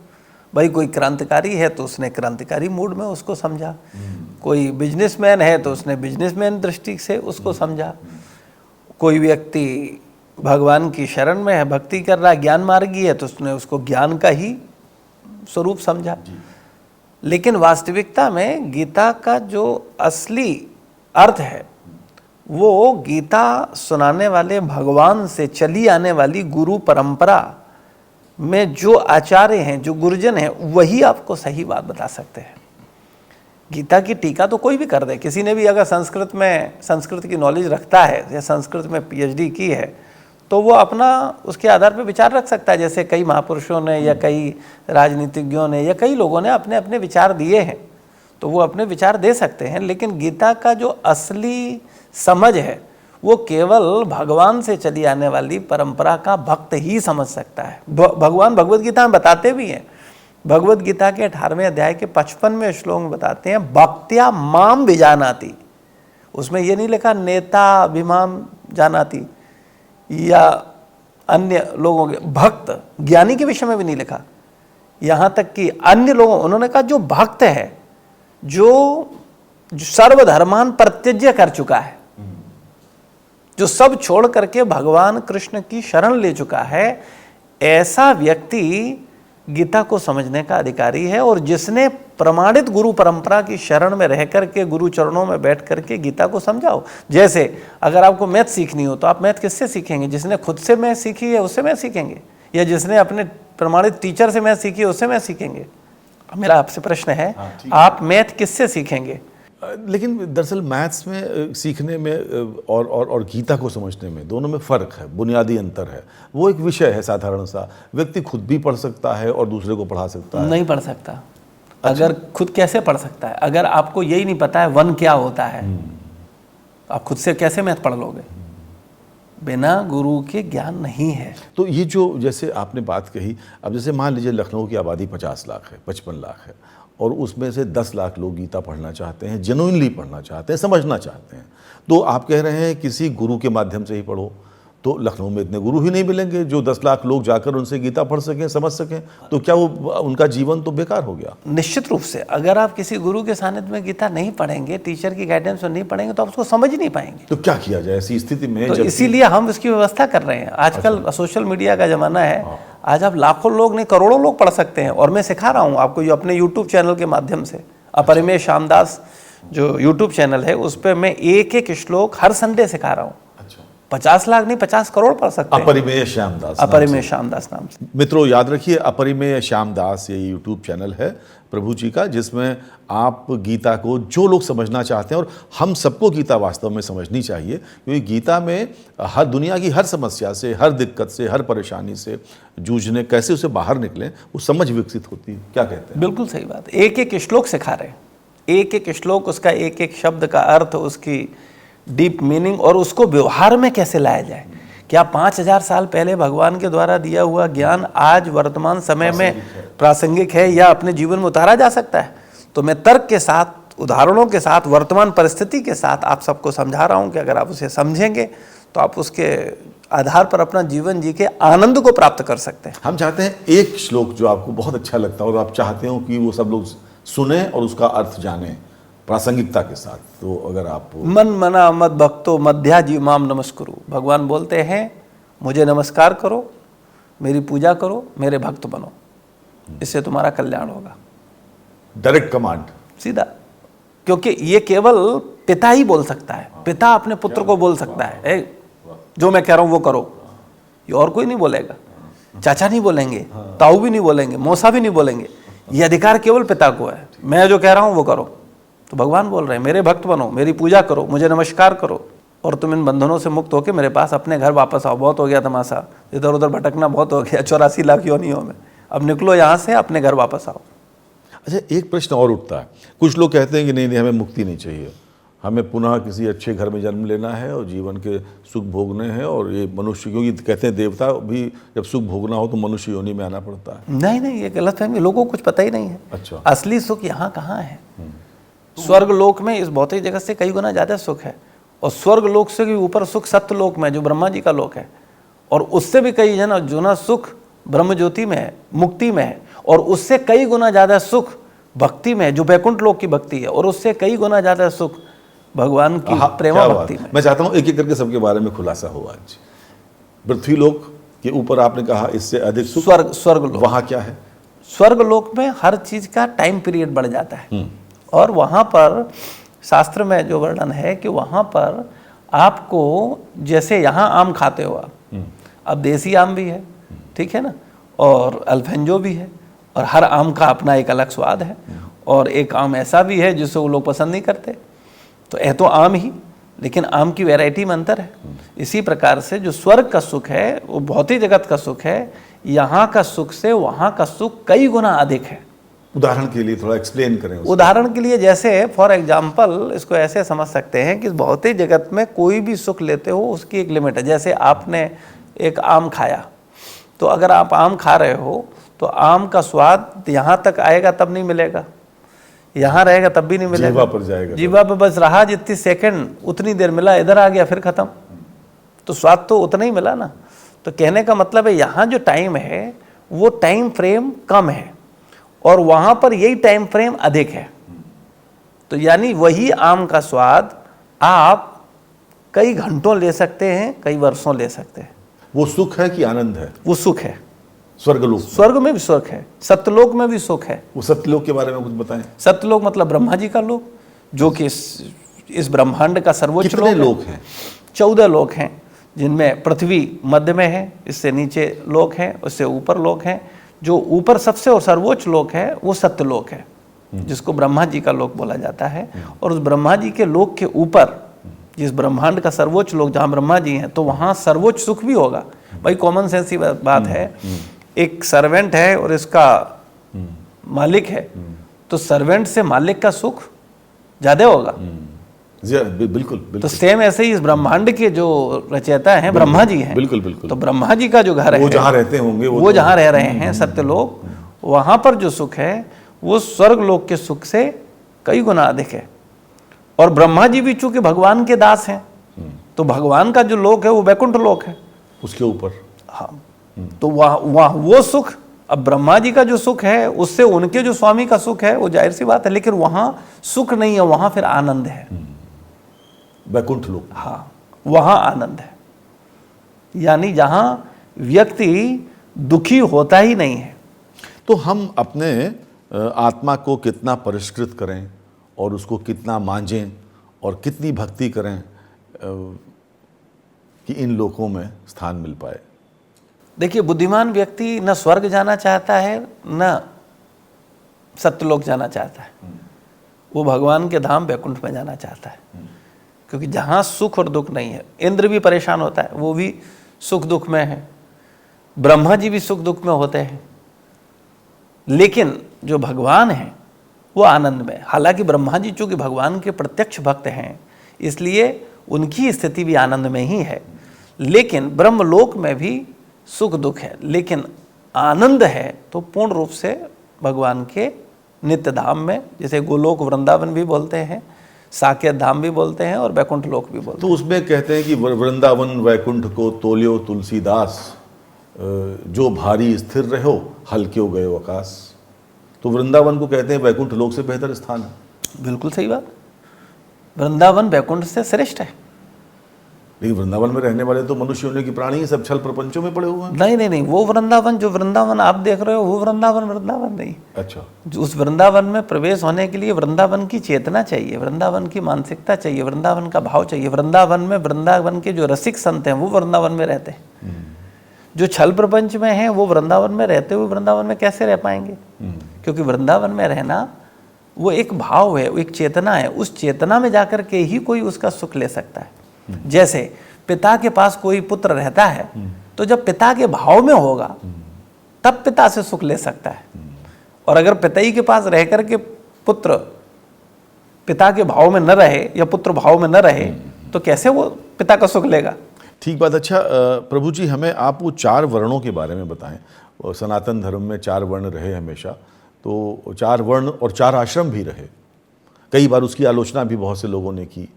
भाई कोई क्रांतिकारी है तो उसने क्रांतिकारी मूड में उसको समझा, कोई बिजनेसमैन है तो उसने बिजनेसमैन दृष्टि से उसको समझा, कोई व्यक्ति भगवान की शरण में है, भक्ति कर रहा है, ज्ञान मार्गी है तो उसने उसको ज्ञान का ही स्वरूप समझा। लेकिन वास्तविकता में गीता का जो असली अर्थ है वो गीता सुनाने वाले भगवान से चली आने वाली गुरु परंपरा में जो आचार्य हैं, जो गुरुजन हैं, वही आपको सही बात बता सकते हैं। गीता की टीका तो कोई भी कर दे। किसी ने भी अगर संस्कृत की नॉलेज रखता है या संस्कृत में पीएचडी की है तो वो अपना उसके आधार पर विचार रख सकता है। जैसे कई महापुरुषों ने या कई राजनीतिज्ञों ने या कई लोगों ने अपने अपने विचार दिए हैं, तो वो अपने विचार दे सकते हैं। लेकिन गीता का जो असली समझ है वो केवल भगवान से चली आने वाली परंपरा का भक्त ही समझ सकता है। भगवान भगवत गीता में बताते भी हैं। भगवत गीता के 18वें अध्याय के 55वें श्लोक में बताते हैं, भक्त्या माम विजानाति। उसमें ये नहीं लिखा नेता अभिमाम जानाति या अन्य लोगों के, भक्त ज्ञानी के विषय में भी नहीं लिखा। यहाँ तक कि अन्य लोगों, उन्होंने कहा जो भक्त है, जो सर्वधर्मान परित्यज्य कर चुका है, जो सब छोड़ करके भगवान कृष्ण की शरण ले चुका है, ऐसा व्यक्ति गीता को समझने का अधिकारी है। और जिसने प्रमाणित गुरु परंपरा की शरण में रह करके गुरु चरणों में बैठ करके गीता को समझाओ। जैसे अगर आपको मैथ सीखनी हो तो आप मैथ किससे सीखेंगे? जिसने खुद से मैथ सीखी है उससे मैथ सीखेंगे, या जिसने अपने प्रमाणित टीचर से मैथ सीखी है उससे मैथ सीखेंगे? मेरा आपसे प्रश्न है, आप मैथ किससे सीखेंगे? लेकिन दरअसल मैथ्स में सीखने में और गीता को समझने में, दोनों में फ़र्क है, बुनियादी अंतर है। वो एक विषय है साधारण सा, व्यक्ति खुद भी पढ़ सकता है और दूसरे को पढ़ा सकता है। नहीं पढ़ सकता। अच्छा। अगर खुद कैसे पढ़ सकता है? अगर आपको यही नहीं पता है वन क्या होता है, आप खुद से कैसे मैथ पढ़ लोगे? बिना गुरु के ज्ञान नहीं है। तो ये जो जैसे आपने बात कही, अब जैसे मान लीजिए लखनऊ की आबादी 50 लाख है, 55 लाख है, और उसमें से 10 लाख लोग गीता पढ़ना चाहते हैं, जेन्युइनली पढ़ना चाहते हैं, समझना चाहते हैं। तो आप कह रहे हैं किसी गुरु के माध्यम से ही पढ़ो, तो लखनऊ में इतने गुरु ही नहीं मिलेंगे जो 10 लाख लोग जाकर उनसे गीता पढ़ सकें, समझ सकें, तो क्या वो उनका जीवन तो बेकार हो गया? निश्चित रूप से अगर आप किसी गुरु के सानिध्य में गीता नहीं पढ़ेंगे, टीचर की गाइडेंस में नहीं पढ़ेंगे, तो आप उसको समझ ही नहीं पाएंगे। तो क्या किया जाए ऐसी स्थिति में? तो इसीलिए हम इसकी व्यवस्था कर रहे हैं। आजकल सोशल मीडिया का जमाना है, आज आप लाखों लोग नहीं करोड़ों लोग पढ़ सकते हैं। और मैं सिखा रहा हूँ आपको जो अपने यूट्यूब चैनल के माध्यम से, अपरिमेय श्यामदास जो यूट्यूब चैनल है उस पर मैं एक एक श्लोक हर संडे सिखा रहा हूँ। 50 लाख नहीं 50 करोड़ पढ़ सकते हैं। अपरिमेय श्यामदास, अपरिमेय श्यामदास नाम से। मित्रों याद रखिए, अपरिमेय श्यामदास ये यूट्यूब चैनल है प्रभु जी का, जिसमें आप गीता को जो लोग समझना चाहते हैं, और हम सबको गीता वास्तव में समझनी चाहिए, क्योंकि गीता में हर दुनिया की हर समस्या से, हर दिक्कत से, हर परेशानी से जूझने, कैसे उसे बाहर निकलें, वो समझ विकसित होती है। क्या कहते हैं? बिल्कुल सही बात। एक एक श्लोक सिखा रहे हैं, एक एक श्लोक, उसका एक एक शब्द का अर्थ, उसकी डीप मीनिंग, और उसको व्यवहार में कैसे लाया जाए। क्या 5000 साल पहले भगवान के द्वारा दिया हुआ ज्ञान आज वर्तमान समय में प्रासंगिक है या अपने जीवन में उतारा जा सकता है? तो मैं तर्क के साथ, उदाहरणों के साथ, वर्तमान परिस्थिति के साथ आप सबको समझा रहा हूं कि अगर आप उसे समझेंगे तो आप उसके आधार पर अपना जीवन जी के आनंद को प्राप्त कर सकते हैं। हम चाहते हैं एक श्लोक जो आपको बहुत अच्छा लगता है और आप चाहते हो कि वो सब लोग सुने और उसका अर्थ जाने प्रासंगिकता के साथ, तो अगर आप मन मना मत भक्तो मध्या जीवाम नमस्कुरु। भगवान बोलते हैं मुझे नमस्कार करो, मेरी पूजा करो, मेरे भक्त बनो, इससे तुम्हारा कल्याण होगा। डायरेक्ट कमांड, सीधा। क्योंकि ये केवल पिता ही बोल सकता है। पिता अपने पुत्र को बोल सकता है, ए, जो मैं कह रहा हूं वो करो, ये और कोई नहीं बोलेगा। चाचा नहीं बोलेंगे, ताऊ भी नहीं बोलेंगे, मौसा भी नहीं बोलेंगे, ये अधिकार केवल पिता को है। मैं जो कह रहा हूं वो करो। तो भगवान बोल रहे हैं मेरे भक्त बनो, मेरी पूजा करो, मुझे नमस्कार करो, और तुम इन बंधनों से मुक्त होकर मेरे पास अपने घर वापस आओ। बहुत हो गया तमाशा, इधर उधर भटकना बहुत हो गया 84 लाख योनियों में, अब निकलो यहाँ से, अपने घर वापस आओ। अच्छा, एक प्रश्न और उठता है। कुछ लोग कहते हैं कि नहीं, हमें मुक्ति नहीं चाहिए, हमें पुनः किसी अच्छे घर में जन्म लेना है और जीवन के सुख भोगने हैं, और ये मनुष्य, क्योंकि कहते हैं देवता भी जब सुख भोगना हो तो मनुष्य योनि में आना पड़ता है। नहीं नहीं, ये गलत है, लोगों को कुछ पता ही नहीं है। अच्छा, असली सुख यहाँ कहाँ है? स्वर्ग लोक में, इस भौतिक जगत से कई गुना ज्यादा सुख है। और स्वर्ग लोक से भी ऊपर सुख सत्य लोक में, जो ब्रह्मा जी का लोक है, और उससे भी कई गुना सुख ब्रह्म ज्योति में है, मुक्ति में है। और उससे कई गुना ज्यादा सुख भक्ति में है, जो वैकुंठ लोक की भक्ति है। और उससे कई गुना ज्यादा सुख भगवान की प्रेम भक्ति में। मैं चाहता हूँ एक एक करके सबके बारे में खुलासा हो। आज पृथ्वी लोक के ऊपर आपने कहा इससे अधिक सुख, स्वर्ग लोक, वहां क्या है? स्वर्ग लोक में हर चीज का टाइम पीरियड बढ़ जाता है। और वहाँ पर शास्त्र में जो वर्णन है कि वहाँ पर आपको, जैसे यहाँ आम खाते हो आप, अब देसी आम भी है, ठीक है ना, और अल्फेंजो भी है, और हर आम का अपना एक अलग स्वाद है। और एक आम ऐसा भी है जिसे वो लोग पसंद नहीं करते, तो है तो आम ही, लेकिन आम की वैरायटी में अंतर है। इसी प्रकार से जो स्वर्ग का सुख है, वो भौतिक जगत का सुख है, यहाँ का सुख से वहाँ का सुख कई गुना अधिक है। उदाहरण के लिए थोड़ा एक्सप्लेन करें। उदाहरण के लिए, जैसे फॉर एग्जाम्पल इसको ऐसे समझ सकते हैं कि भौतिक जगत में कोई भी सुख लेते हो उसकी एक लिमिट है। जैसे आपने एक आम खाया, तो अगर आप आम खा रहे हो तो आम का स्वाद यहाँ तक आएगा तब नहीं मिलेगा, यहाँ रहेगा तब भी नहीं मिलेगा, जीवा पर जाएगा, जीवा पर बस रहा जितनी सेकंड उतनी देर मिला, इधर आ गया फिर खत्म, तो स्वाद तो उतना ही मिला ना। तो कहने का मतलब है यहाँ जो टाइम है वो टाइम फ्रेम कम है, और वहां पर यही टाइम फ्रेम अधिक है। तो यानी वही आम का स्वाद आप कई घंटों ले सकते हैं, कई वर्षों ले सकते हैं। वो सुख है कि आनंद है? वो सुख है। स्वर्गलोक, स्वर्ग में भी सुख है, सत्यलोक में भी सुख है। वो सत्यलोक के बारे में कुछ बताएं। सत्यलोक मतलब ब्रह्मा जी का लोक, जो कि इस ब्रह्मांड का सर्वोच्च लोक है। 14 लोक हैं, जिनमें पृथ्वी मध्य में है, इससे नीचे लोक है, उससे ऊपर लोक है। जो ऊपर सबसे और सर्वोच्च लोक है वो सत्यलोक है, जिसको ब्रह्मा जी का लोक बोला जाता है। और उस ब्रह्मा जी के लोक के ऊपर, जिस ब्रह्मांड का सर्वोच्च लोक जहाँ ब्रह्मा जी हैं, तो वहाँ सर्वोच्च सुख भी होगा। भाई कॉमन सेंस की बात है, एक सर्वेंट है और इसका मालिक है, तो सर्वेंट से मालिक का सुख ज्यादा होगा। बिल्कुल। तो सेम ऐसे ही इस ब्रह्मांड के जो रचयिता हैं ब्रह्मा जी हैं। बिल्कुल। तो ब्रह्मा जी का जो घर है, वो जहाँ रहते होंगे, वो जहाँ रह रहे हैं सत्यलोक, वहां पर जो सुख है वो स्वर्ग लोक के सुख से कई गुना अधिक है। और ब्रह्मा जी भी चूंकि भगवान के दास हैं, तो भगवान का जो लोक है वो वैकुंठ लोक है। उसके ऊपर। हाँ, तो वहाँ वो सुख, अब ब्रह्मा जी का जो सुख है उससे उनके जो स्वामी का सुख है वो जाहिर सी बात है, लेकिन वहां सुख नहीं है, वहां फिर आनंद है। वैकुंठ लोक। हाँ, वहां आनंद है, यानी जहां व्यक्ति दुखी होता ही नहीं है। तो हम अपने आत्मा को कितना परिष्कृत करें और उसको कितना मांझें और कितनी भक्ति करें कि इन लोकों में स्थान मिल पाए। देखिए, बुद्धिमान व्यक्ति न स्वर्ग जाना चाहता है न सत्यलोक जाना चाहता है, वो भगवान के धाम वैकुंठ में जाना चाहता है, क्योंकि जहाँ सुख और दुख नहीं है। इंद्र भी परेशान होता है, वो भी सुख दुख में है, ब्रह्मा जी भी सुख दुख में होते हैं, लेकिन जो भगवान है वो आनंद में। हालांकि ब्रह्मा जी चूंकि भगवान के प्रत्यक्ष भक्त हैं, इसलिए उनकी स्थिति भी आनंद में ही है, लेकिन ब्रह्मलोक में भी सुख दुख है, लेकिन आनंद है तो पूर्ण रूप से भगवान के नित्य धाम में, जैसे गोलोक वृंदावन भी बोलते हैं, साकेत धाम भी बोलते हैं और वैकुंठ लोक भी बोलते हैं। तो उसमें कहते हैं कि वृंदावन वैकुंठ को तोलियो तुलसीदास, जो भारी स्थिर रहो हल्क्यो गयो आकाश। तो वृंदावन को कहते हैं वैकुंठ लोक से बेहतर स्थान है। बिल्कुल सही बात, वृंदावन वैकुंठ से श्रेष्ठ है। लेकिन वृंदावन में रहने वाले तो मनुष्य होने की प्राणी ही सब छल प्रपंचों में पड़े हुए हैं। नहीं, वो वृंदावन, जो वृंदावन आप देख रहे हो वो वृंदावन नहीं। अच्छा, उस वृंदावन में प्रवेश होने के लिए वृंदावन की चेतना चाहिए, वृंदावन की मानसिकता चाहिए, वृंदावन का भाव चाहिए। वृंदावन में वृंदावन के जो रसिक संत हैं वो वृंदावन में रहते हैं। जो छल प्रपंच में हैं वो वृंदावन में रहते हुए वृंदावन में कैसे रह पाएंगे? क्योंकि वृंदावन में रहना वो एक भाव है, वो एक चेतना है, उस चेतना में जाकर के ही कोई उसका सुख ले सकता है। जैसे पिता के पास कोई पुत्र रहता है तो जब पिता के भाव में होगा तब पिता से सुख ले सकता है, और अगर पिता के पास रह करके पुत्र पिता के भाव में न रहे या पुत्र भाव में न रहे तो कैसे वो पिता का सुख लेगा? ठीक बात। अच्छा प्रभु जी, हमें आप वो 4 वर्णों के बारे में बताएं। और सनातन धर्म में 4 वर्ण रहे हमेशा, तो 4 वर्ण और 4 आश्रम भी रहे। कई बार उसकी आलोचना भी बहुत से लोगों ने की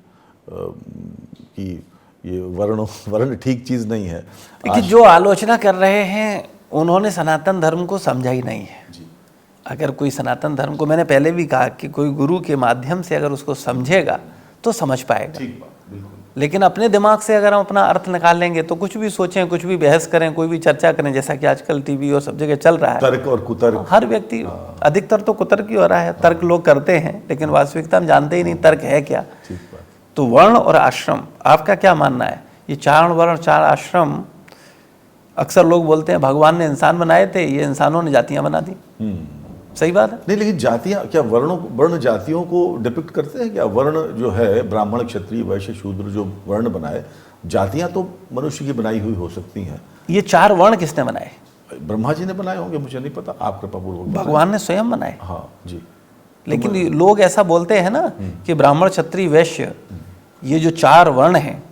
कि ये वर्ण ठीक चीज़ नहीं है। देखिए, जो आलोचना कर रहे हैं उन्होंने सनातन धर्म को समझा ही नहीं है। अगर कोई सनातन धर्म को, मैंने पहले भी कहा कि कोई गुरु के माध्यम से अगर उसको समझेगा तो समझ पाएगा। ठीक बात, बिल्कुल। लेकिन अपने दिमाग से अगर हम अपना अर्थ निकाल लेंगे तो कुछ भी सोचें, कुछ भी बहस करें, कोई भी चर्चा करें, जैसा कि आजकल टीवी और सब जगह चल रहा है, तर्क और कुतर्क, हर व्यक्ति, अधिकतर तो कुतर्क ही हो रहा है। तर्क लोग करते हैं लेकिन वास्तविकता हम जानते ही नहीं तर्क है क्या। तो वर्ण और आश्रम, आपका क्या मानना है? ये 4 वर्ण 4 आश्रम, अक्सर लोग बोलते हैं भगवान ने इंसान बनाए थे, ये इंसानों ने जातियां बना दी। सही बात है? नहीं, लेकिन जातियां क्या वर्ण जातियों को डिपिक्ट करते हैं क्या? वर्ण जो है, ब्राह्मण क्षत्रिय वैश्य शूद्र, जो वर्ण बनाए, जातियां तो मनुष्य की बनाई हुई हो सकती हैं। ये 4 वर्ण किसने बनाए? ब्रह्मा जी ने बनाए होंगे, मुझे नहीं पता, आप कृपा पूर्वक। भगवान ने स्वयं बनाए। हाँ जी। लेकिन लोग ऐसा बोलते हैं ना कि ब्राह्मण क्षत्रिय वैश्य, ये जो 4 वर्ण हैं,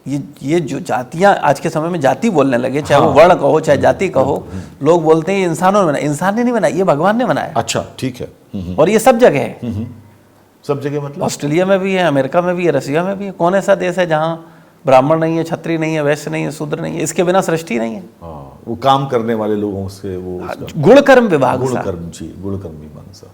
ये जो जातियां आज के समय में जाति बोलने लगे, चाहे वो वर्ण कहो चाहे जाति कहो, लोग बोलते हैं ये इंसानों ने बनाया। इंसान ने नहीं बनाया, ये भगवान ने बनाया। अच्छा, ठीक है। और ये सब जगह है। सब जगह मतलब? ऑस्ट्रेलिया में भी है, अमेरिका में भी है, रसिया में भी है। कौन ऐसा देश है जहाँ ब्राह्मण नहीं है, क्षत्रिय नहीं है, वैश्य नहीं है, शूद्र नहीं है? इसके बिना सृष्टि नहीं है। वो काम करने वाले लोगों से वो गुण कर्म विभाग, गुण कर्म मीमांसा,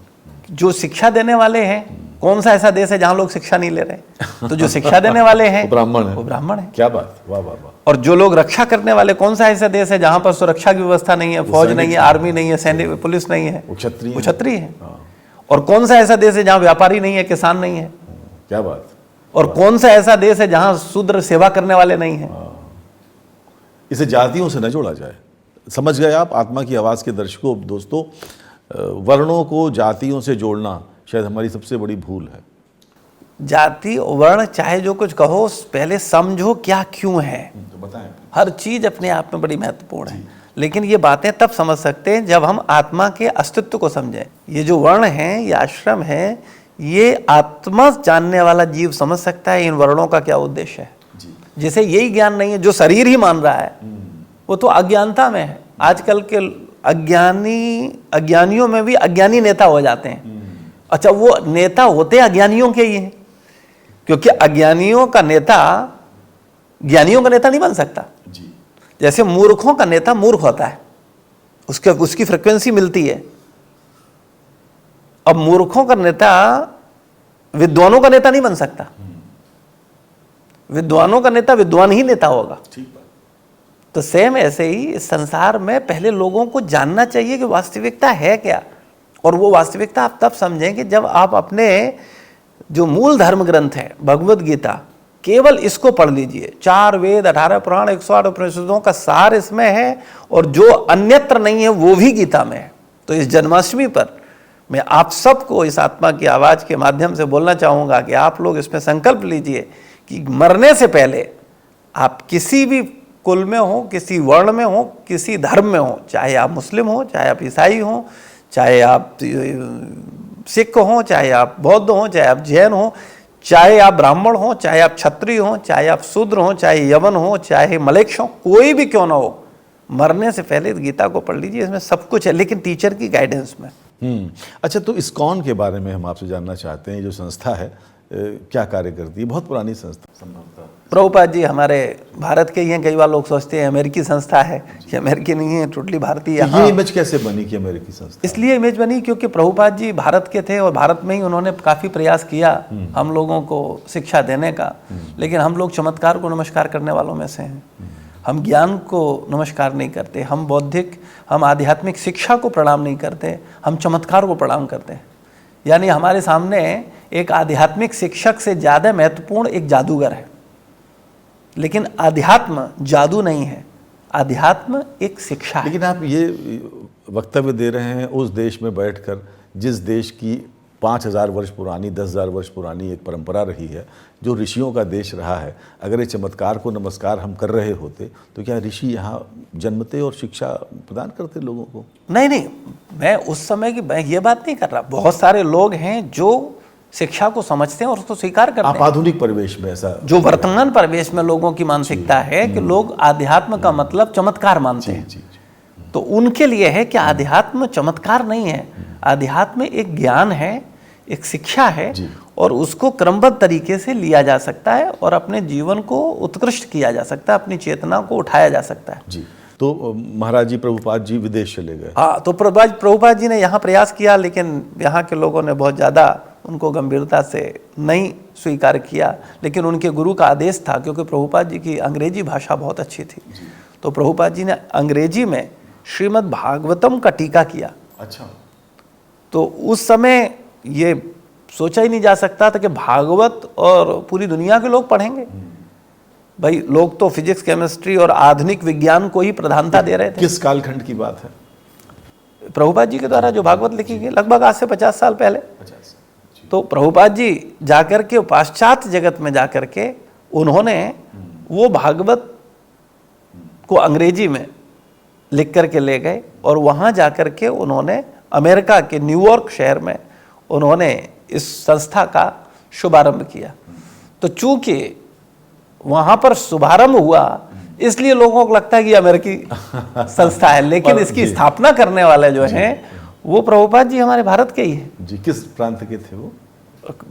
जो शिक्षा देने वाले हैं। कौन सा ऐसा देश है जहां लोग शिक्षा नहीं ले रहे? तो जो शिक्षा देने वाले हैं वो ब्राह्मण है। क्या बात, वाह वाह वाह। और जो लोग रक्षा करने वाले, कौन सा ऐसा देश है जहां पर सुरक्षा की व्यवस्था नहीं है, फौज नहीं है, आर्मी नहीं है, सैन्य पुलिस नहीं है? वो क्षत्रिय है। और कौन सा ऐसा देश है जहां व्यापारी नहीं है, किसान नहीं है? क्या बात। और कौन सा ऐसा देश है जहां शूद्र सेवा करने वाले नहीं है? इसे जातियों से न जोड़ा जाए। समझ गए आप आत्मा की आवाज के दर्शकों? दोस्तों, वर्णों को जातियों से जोड़ना शायद हमारी सबसे बड़ी भूल है। जाति वर्ण चाहे जो कुछ कहो, पहले समझो क्या क्यों है। तो बताएं। हर चीज अपने आप में बड़ी महत्वपूर्ण है, लेकिन ये बातें तब समझ सकते हैं जब हम आत्मा के अस्तित्व को समझें। ये जो वर्ण है, ये आश्रम है, ये आत्मा जानने वाला जीव समझ सकता है इन वर्णों का क्या उद्देश्य है। जिसे यही ज्ञान नहीं है, जो शरीर ही मान रहा है, वो तो अज्ञानता में है। आजकल के अज्ञानियों में भी अज्ञानी नेता हो जाते हैं। अच्छा, वो नेता होते अज्ञानियों के ही हैं, क्योंकि अज्ञानियों का नेता ज्ञानियों का नेता नहीं बन सकता। जी। जैसे मूर्खों का नेता मूर्ख होता है, उसकी फ्रिक्वेंसी मिलती है। अब मूर्खों का नेता विद्वानों का नेता नहीं बन सकता, विद्वानों का नेता विद्वान ही नेता होगा। ठीक बात। तो सेम ऐसे ही इस संसार में पहले लोगों को जानना चाहिए कि वास्तविकता है क्या, और वो वास्तविकता आप तब समझेंगे जब आप अपने जो मूल धर्म ग्रंथ है भगवद गीता, केवल इसको पढ़ लीजिए। 4 वेद, 18 पुराण, 108 उपनिषदों का सार इसमें है, और जो अन्यत्र नहीं है वो भी गीता में है। तो इस जन्माष्टमी पर मैं आप सबको इस आत्मा की आवाज के माध्यम से बोलना चाहूंगा कि आप लोग इसमें संकल्प लीजिए कि मरने से पहले आप किसी भी कुल में हो, किसी वर्ण में हो, किसी धर्म में हो, चाहे आप मुस्लिम हो, चाहे आप ईसाई हो, चाहे आप सिख हो, चाहे आप बौद्ध हो, चाहे आप जैन हो, चाहे आप ब्राह्मण हो, चाहे आप क्षत्रिय हो, चाहे आप शूद्र हो, चाहे यवन हो, चाहे मलेक्ष हो, कोई भी क्यों ना हो, मरने से पहले गीता को पढ़ लीजिए। इसमें सब कुछ है, लेकिन टीचर की गाइडेंस में। अच्छा, तो इस्कॉन के बारे में हम आपसे जानना चाहते हैं। जो संस्था है क्या कार्य करती है? बहुत पुरानी संस्था संभवतः। प्रभुपाद जी हमारे भारत के ही हैं। कई बार लोग सोचते हैं अमेरिकी संस्था है, ये अमेरिकी नहीं है, टोटली भारतीय। ये इमेज कैसे बनी कि अमेरिकी संस्था? इसलिए इमेज बनी क्योंकि प्रभुपाद जी भारत के थे और भारत में ही उन्होंने काफ़ी प्रयास किया हम लोगों को शिक्षा देने का। लेकिन हम लोग चमत्कार को नमस्कार करने वालों में से हैं। हम ज्ञान को नमस्कार नहीं करते, हम बौद्धिक, हम आध्यात्मिक शिक्षा को प्रणाम नहीं करते, हम चमत्कार को प्रणाम करते हैं। यानी हमारे सामने एक आध्यात्मिक शिक्षक से ज़्यादा महत्वपूर्ण एक जादूगर है। लेकिन अध्यात्म जादू नहीं है, अध्यात्म एक शिक्षा है। लेकिन आप ये वक्तव्य दे रहे हैं उस देश में बैठकर जिस देश की 5000 वर्ष पुरानी, 10,000 वर्ष पुरानी एक परंपरा रही है, जो ऋषियों का देश रहा है। अगर ये चमत्कार को नमस्कार हम कर रहे होते तो क्या ऋषि यहाँ जन्मते और शिक्षा प्रदान करते लोगों को? नहीं, मैं उस समय की मैं ये बात नहीं कर रहा। बहुत सारे लोग हैं जो शिक्षा को समझते हैं और उसको स्वीकार करते हैं। आप आधुनिक परिवेश में ऐसा, जो वर्तमान परिवेश में लोगों की मानसिकता है कि लोग आध्यात्म का मतलब चमत्कार मानते हैं, तो उनके लिए है कि आध्यात्म चमत्कार नहीं है, आध्यात्म एक ज्ञान है, एक शिक्षा है, और उसको क्रमबद्ध तरीके से लिया जा सकता है और अपने जीवन को उत्कृष्ट किया जा सकता है, अपनी चेतना को उठाया जा सकता है। जी। तो महाराज जी प्रभुपाद जी विदेश चले गए। हाँ, तो प्रभुपाद जी ने यहाँ प्रयास किया, लेकिन यहाँ के लोगों ने बहुत ज़्यादा उनको गंभीरता से नहीं स्वीकार किया। लेकिन उनके गुरु का आदेश था, क्योंकि प्रभुपाद जी की अंग्रेजी भाषा बहुत अच्छी थी, तो प्रभुपाद जी ने अंग्रेजी में श्रीमद् भागवतम का टीका किया। अच्छा। तो उस समय ये सोचा ही नहीं जा सकता था कि भागवत और पूरी दुनिया के लोग पढ़ेंगे। भाई, लोग तो फिजिक्स, केमिस्ट्री और आधुनिक विज्ञान को ही प्रधानता दे रहे थे। किस कालखंड की बात है? प्रभुपाद जी के द्वारा जो भागवत लिखी गई लगभग आज से 50 साल पहले। तो प्रभुपाद जी जाकर के पाश्चात्य जगत में जाकर के उन्होंने वो भागवत को अंग्रेजी में लिख करके ले गए, और वहाँ जाकर के उन्होंने अमेरिका के न्यूयॉर्क शहर में उन्होंने इस संस्था का शुभारंभ किया। तो चूंकि वहाँ पर शुभारंभ हुआ, इसलिए लोगों को लगता है कि अमेरिकी संस्था है, लेकिन इसकी स्थापना करने वाले जो हैं वो प्रभुपाद जी हमारे भारत के ही हैं। जी। किस प्रांत के थे वो?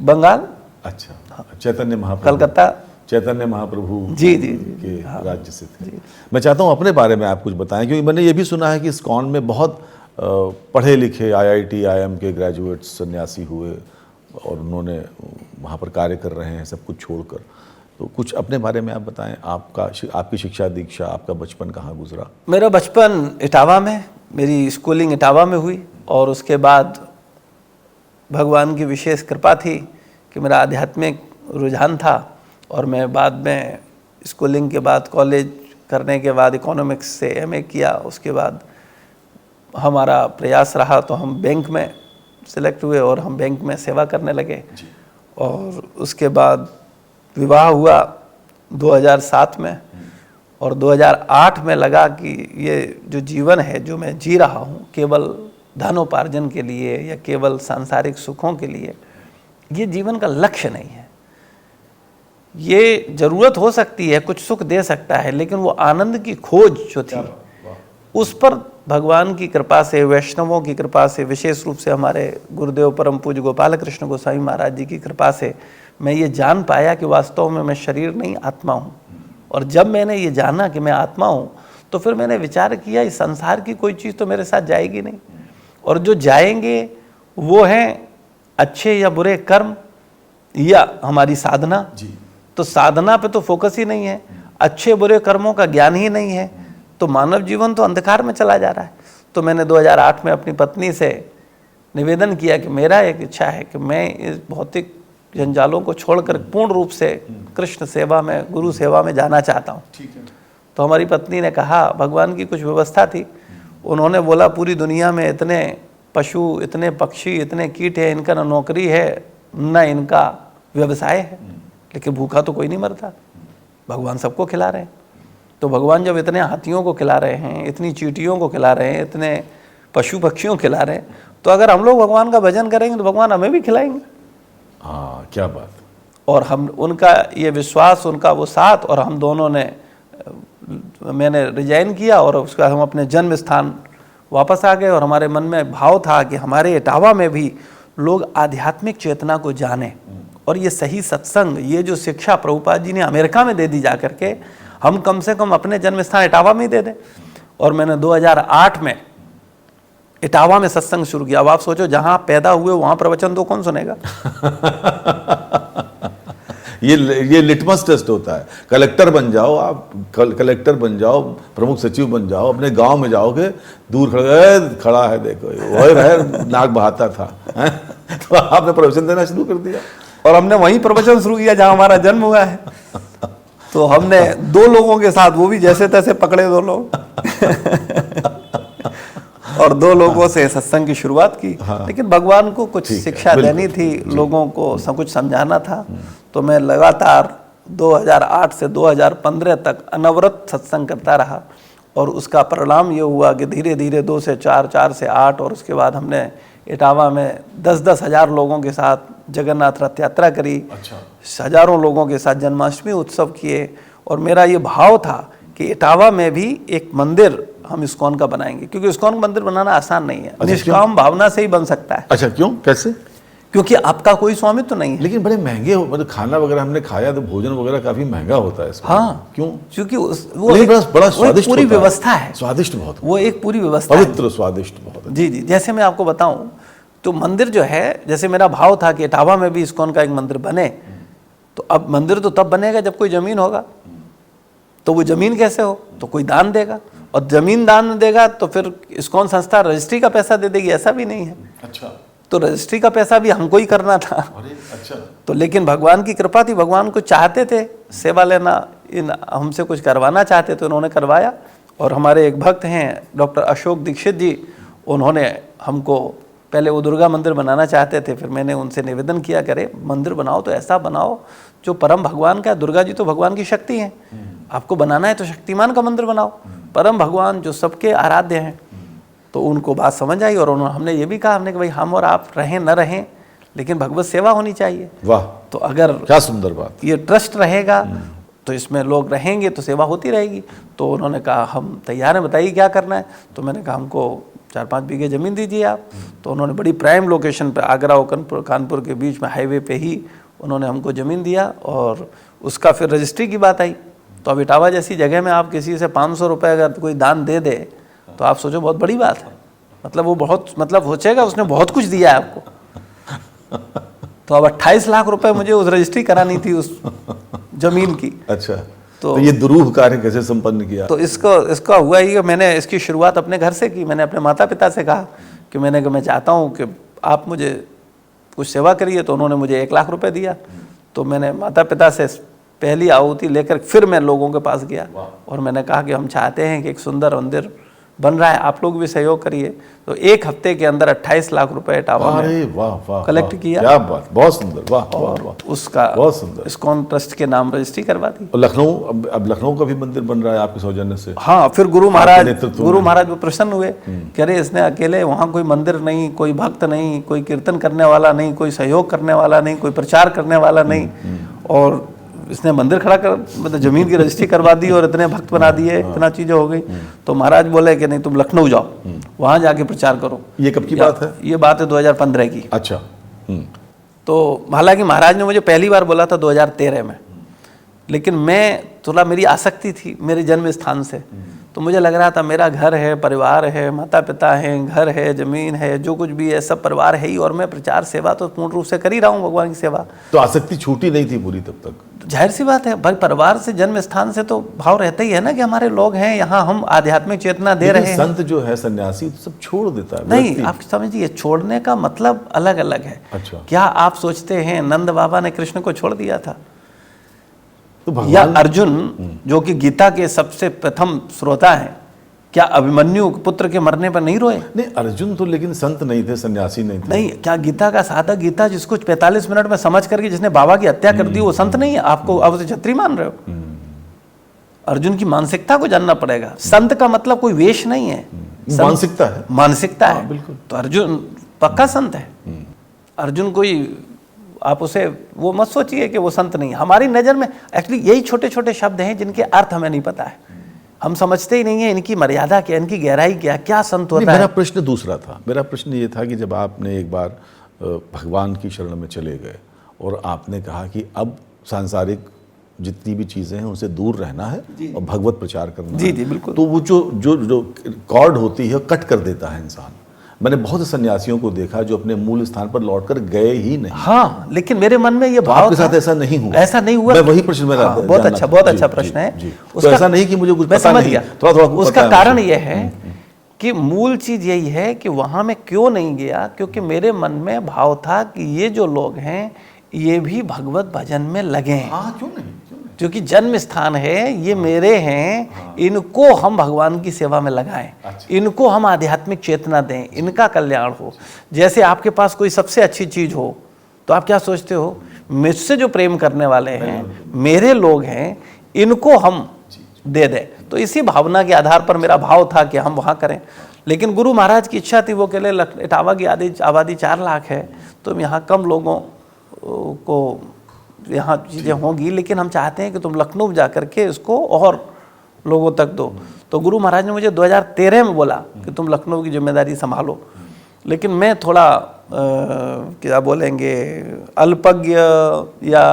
बंगाल। अच्छा। चैतन्य महाप्रभु, कलकत्ता। चैतन्य महाप्रभु जी के राज्य से थे। मैं चाहता हूँ अपने बारे में आप कुछ बताएं, क्योंकि मैंने ये भी सुना है कि इस्कॉन में बहुत पढ़े लिखे IIT, IIM के ग्रेजुएट्स सन्यासी हुए और उन्होंने वहाँ पर कार्य कर रहे हैं सब कुछ छोड़कर। तो कुछ अपने बारे में आप बताएं, आपकी शिक्षा दीक्षा, आपका बचपन कहाँ गुजरा? मेरा बचपन इटावा में, मेरी स्कूलिंग इटावा में हुई, और उसके बाद भगवान की विशेष कृपा थी कि मेरा आध्यात्मिक रुझान था, और मैं बाद में स्कूलिंग के बाद कॉलेज करने के बाद इकोनॉमिक्स से MA किया। उसके बाद हमारा प्रयास रहा तो हम बैंक में सिलेक्ट हुए और हम बैंक में सेवा करने लगे। और उसके बाद विवाह हुआ 2007 में, और 2008 में लगा कि ये जो जीवन है जो मैं जी रहा हूँ केवल धनोपार्जन के लिए या केवल सांसारिक सुखों के लिए, ये जीवन का लक्ष्य नहीं है। ये जरूरत हो सकती है, कुछ सुख दे सकता है, लेकिन वो आनंद की खोज जो थी उस पर भगवान की कृपा से, वैष्णवों की कृपा से, विशेष रूप से हमारे गुरुदेव परम पूज्य गोपाल कृष्ण गोस्वामी महाराज जी की कृपा से मैं ये जान पाया कि वास्तव में मैं शरीर नहीं आत्मा हूँ, और जब मैंने ये जाना कि मैं आत्मा हूँ, तो फिर मैंने विचार किया इस संसार की कोई चीज़ तो मेरे साथ जाएगी नहीं, और जो जाएंगे वो हैं अच्छे या बुरे कर्म या हमारी साधना। तो साधना पे तो फोकस ही नहीं है, अच्छे बुरे कर्मों का ज्ञान ही नहीं है, तो मानव जीवन तो अंधकार में चला जा रहा है। तो मैंने 2008 में अपनी पत्नी से निवेदन किया कि मेरा एक इच्छा है कि मैं इस भौतिक जंजालों को छोड़कर पूर्ण रूप से कृष्ण सेवा में, गुरु सेवा में जाना चाहता हूँ। तो हमारी पत्नी ने कहा, भगवान की कुछ व्यवस्था थी, उन्होंने बोला पूरी दुनिया में इतने पशु, इतने पक्षी, इतने कीट है, इनका न नौकरी है न इनका व्यवसाय है, लेकिन भूखा तो कोई नहीं मरता, भगवान सबको खिला रहे हैं। तो भगवान जब इतने हाथियों को खिला रहे हैं, इतनी चींटियों को खिला रहे हैं, इतने पशु पक्षियों को खिला रहे हैं, तो अगर हम लोग भगवान का भजन करेंगे तो भगवान हमें भी खिलाएंगे। हाँ, क्या बात। और हम, उनका ये विश्वास, उनका वो साथ, और हम दोनों ने, मैंने रिजाइन किया और उसका हम अपने जन्म स्थान वापस आ गए। और हमारे मन में भाव था कि हमारे इटावा में भी लोग आध्यात्मिक चेतना को जाने, और ये सही सत्संग, ये जो शिक्षा प्रभुपाद जी ने अमेरिका में दे दी जा करके, हम कम से कम अपने जन्म स्थान इटावा में ही दे दें। और मैंने 2008 में इटावा में सत्संग शुरू किया। अब आप सोचो, जहां पैदा हुए वहां प्रवचन तो कौन सुनेगा? ये लिटमस टेस्ट होता है। कलेक्टर बन जाओ आप, कलेक्टर बन जाओ, प्रमुख सचिव बन जाओ, अपने गांव में जाओगे, दूर खड़ा है देखो, वही है, नाक बहाता था है? तो आपने प्रवचन देना शुरू कर दिया, और हमने वहीं प्रवचन शुरू किया जहां हमारा जन्म हुआ है। तो हमने 2 लोगों के साथ, वो भी जैसे तैसे पकड़े 2 लोग और 2 लोगों से सत्संग की शुरुआत की। हाँ। लेकिन भगवान को कुछ शिक्षा देनी थी, लोगों को सब कुछ समझाना था। तो मैं लगातार 2008 से 2015 तक अनवरत सत्संग करता रहा, और उसका परिणाम ये हुआ कि धीरे धीरे 2 से 4, 4 से 8, और उसके बाद हमने इटावा में 10-10 हज़ार लोगों के साथ जगन्नाथ रथ यात्रा करी। अच्छा। हजारों लोगों के साथ जन्माष्टमी उत्सव किए। और मेरा ये भाव था कि इटावा में भी एक मंदिर हम इस्कॉन का बनाएंगे, क्योंकि इस्कॉन का मंदिर बनाना आसान नहीं है। निष्काम भावना से ही बन सकता है। अच्छा, क्यों, कैसे? क्योंकि आपका कोई स्वामित्व तो नहीं है। लेकिन बड़े महंगे हो, मतलब खाना वगैरह हमने खाया तो भोजन वगैरह काफी महंगा होता है इसमें। हाँ, क्यों? क्योंकि वो बड़ा स्वादिष्ट, पूरी व्यवस्था है, स्वादिष्ट बहुत, वो एक पूरी व्यवस्था, पवित्र स्वादिष्ट बहुत। जी जी। जैसे मैं आपको बताऊं, तो मंदिर जो है, जैसे मेरा भाव था कि इटावा में भी इस्कॉन का एक मंदिर बने, तो अब मंदिर तो तब बनेगा जब कोई जमीन होगा। तो वो जमीन कैसे हो? तो कोई दान देगा, और जमीन दान देगा तो फिर इस्कॉन संस्था रजिस्ट्री का पैसा दे देगी, ऐसा भी नहीं है। अच्छा। तो रजिस्ट्री का पैसा भी हमको ही करना था। अरे अच्छा। तो लेकिन भगवान की कृपा थी, भगवान को चाहते थे सेवा लेना, इन हमसे कुछ करवाना चाहते थे, उन्होंने करवाया। और हमारे एक भक्त हैं डॉक्टर अशोक दीक्षित जी, उन्होंने हमको, पहले वो दुर्गा मंदिर बनाना चाहते थे, फिर मैंने उनसे निवेदन किया, करे मंदिर बनाओ तो ऐसा बनाओ जो परम भगवान का, दुर्गा जी तो भगवान की शक्ति हैं, आपको बनाना है तो शक्तिमान का मंदिर बनाओ, परम भगवान जो सबके आराध्य हैं। तो उनको बात समझ आई, और उन्होंने, हमने ये भी कहा, हमने कि भाई हम और आप रहें न रहें, लेकिन भगवत सेवा होनी चाहिए। वाह, तो अगर क्या सुंदर बात, ये ट्रस्ट रहेगा तो इसमें लोग रहेंगे तो सेवा होती रहेगी। तो उन्होंने कहा हम तैयार हैं, बताइए क्या करना है। तो मैंने कहा हमको 4-5 बीघे ज़मीन दीजिए आप। तो उन्होंने बड़ी प्राइम लोकेशन पे, आगरा और कानपुर के बीच में हाईवे पे ही उन्होंने हमको ज़मीन दिया, और उसका फिर रजिस्ट्री की बात आई। तो अब इटावा जैसी जगह में आप किसी से 500 रुपये अगर कोई दान दे दे, तो आप सोचो बहुत बड़ी बात है, मतलब वो बहुत, मतलब सोचेगा उसने बहुत कुछ दिया है आपको। तो अब 28 लाख रुपए मुझे उस रजिस्ट्री करानी थी उस जमीन की। अच्छा। तो ये दुरूह कार्य कैसे संपन्न किया? तो इसका हुआ ही कि मैंने इसकी शुरुआत अपने घर से की। मैंने अपने माता पिता से कहा कि मैं चाहता हूँ कि आप मुझे कुछ सेवा करिए। तो उन्होंने मुझे 1 लाख रुपए दिया। तो मैंने माता पिता से पहली आहुति लेकर फिर मैं लोगों के पास गया, और मैंने कहा कि हम चाहते हैं कि एक सुंदर मंदिर बन रहा है, आप लोग भी सहयोग करिए। तो 1 हफ्ते के अंदर 28 लाख रुपए इटावा में कलेक्ट किया। क्या बात, बहुत सुंदर, वाह वाह वाह, उसका बहुत सुंदर इस्कॉन ट्रस्ट के नाम रजिस्ट्री करवा दी। और लखनऊ, अब लखनऊ का भी मंदिर बन रहा है आपके सौजन्य से। हाँ, फिर गुरु महाराज वो प्रसन्न हुए, कह रहे इसने अकेले, वहाँ कोई मंदिर नहीं, कोई भक्त नहीं, कोई कीर्तन करने वाला नहीं, कोई सहयोग करने वाला नहीं, कोई प्रचार करने वाला नहीं, और इसने मंदिर खड़ा कर, मतलब जमीन की रजिस्ट्री करवा दी और इतने भक्त बना दिए, इतना चीजें हो गई। तो महाराज बोले कि नहीं, तुम लखनऊ जाओ, वहां जाके प्रचार करो। ये कब की बात है? ये बात है 2015 की। अच्छा। तो हालांकि महाराज ने मुझे पहली बार बोला था 2013 में, लेकिन मैं थोड़ा मेरी आसक्ति थी मेरे जन्म स्थान से, तो मुझे लग रहा था मेरा घर है, परिवार है, माता पिता हैं, घर है, जमीन है, जो कुछ भी है सब परिवार है ही, और मैं प्रचार सेवा तो पूर्ण रूप से कर ही रहा हूँ, भगवान की सेवा। तो आसक्ति छूटी नहीं थी पूरी तब तक? जाहिर सी बात है भाई, परिवार से जन्म स्थान से तो भाव रहता ही है ना कि हमारे लोग हैं यहाँ, हम आध्यात्मिक चेतना दे रहे हैं। संत जो है सन्यासी तो सब छोड़ देता है। नहीं, आप समझिए, छोड़ने का मतलब अलग अलग है। अच्छा। क्या आप सोचते हैं नंद बाबा ने कृष्ण को छोड़ दिया था? तो या अर्जुन जो कि गीता के सबसे प्रथम श्रोता हैं, क्या अभिमन्यु पुत्र के मरने पर नहीं रोए? नहीं, अर्जुन तो लेकिन संत नहीं थे, सन्यासी नहीं थे। नहीं, क्या गीता का साधक, गीता जिसको 45 मिनट में समझ करके जिसने बाबा की हत्या कर दी, वो संत नहीं है? आपको अब उसे छत्री मान रहे हो? अर्जुन की मानसिकता को जानना पड़ेगा। संत का मतलब कोई वेश नहीं है, मानसिकता है, मानसिकता है। बिल्कुल। तो अर्जुन पक्का संत है। अर्जुन कोई, आप उसे वो मत सोचिए कि वो संत नहीं। हमारी नज़र में एक्चुअली यही छोटे छोटे शब्द हैं जिनके अर्थ हमें नहीं पता है, हम समझते ही नहीं है इनकी मर्यादा क्या, इनकी गहराई क्या, क्या संत होता है। मेरा प्रश्न दूसरा था। मेरा प्रश्न ये था कि जब आपने एक बार भगवान की शरण में चले गए और आपने कहा कि अब सांसारिक जितनी भी चीज़ें हैं उनसे दूर रहना है और भगवत प्रचार करना है। जी बिल्कुल। तो वो जो कॉर्ड होती है कट कर देता है इंसान। मैंने बहुत से सन्यासियों को देखा जो अपने मूल स्थान पर लौटकर गए ही नहीं। हाँ, लेकिन मेरे मन में ये भाव आपके साथ ऐसा नहीं हुआ? ऐसा नहीं हुआ। मैं वही प्रश्न मेरा बहुत अच्छा प्रश्न है। तो ऐसा नहीं कि मुझे कुछ पता नहीं, थोड़ा उसका कारण ये है कि मूल चीज यही है कि वहां मैं क्यों नहीं गया, क्योंकि मेरे मन में भाव था कि ये जो लोग हैं ये भी भगवत भजन में लगे हैं। हाँ, क्यों नहीं, क्योंकि जन्म स्थान है, ये मेरे हैं, इनको हम भगवान की सेवा में लगाएं, इनको हम आध्यात्मिक चेतना दें, इनका कल्याण हो। जैसे आपके पास कोई सबसे अच्छी चीज हो तो आप क्या सोचते हो, मुझसे जो प्रेम करने वाले हैं, मेरे लोग हैं, इनको हम दे दें। तो इसी भावना के आधार पर मेरा भाव था कि हम वहाँ करें। लेकिन गुरु महाराज की इच्छा थी, वो कहले इटावा की आबादी 4 लाख है, तो यहाँ कम लोगों को यहाँ चीज़ें होंगी, लेकिन हम चाहते हैं कि तुम लखनऊ जा करके इसको और लोगों तक दो। तो गुरु महाराज ने मुझे 2013 में बोला कि तुम लखनऊ की जिम्मेदारी संभालो, लेकिन मैं थोड़ा क्या बोलेंगे, अल्पज्ञ या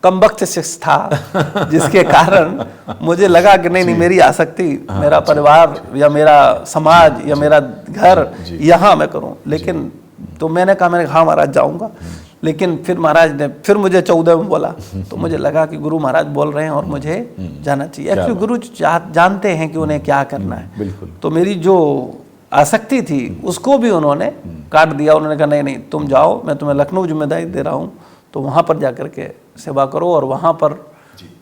कमबख्त शिष्य था, जिसके कारण मुझे लगा कि नहीं, मेरी आसक्ति, मेरा परिवार या मेरा समाज या मेरा घर, यहाँ मैं करूँ। लेकिन तो मैंने कहा हाँ महाराज जाऊँगा। लेकिन फिर महाराज ने फिर मुझे 14 में बोला, तो मुझे लगा कि गुरु महाराज बोल रहे हैं और मुझे जाना चाहिए। एक्चुअली गुरु जानते हैं कि उन्हें क्या करना है। बिल्कुल। तो मेरी जो आसक्ति थी उसको भी उन्होंने काट दिया। उन्होंने कहा नहीं तुम जाओ, मैं तुम्हें लखनऊ जिम्मेदारी दे रहा हूँ, तो वहाँ पर जा करके सेवा करो और वहाँ पर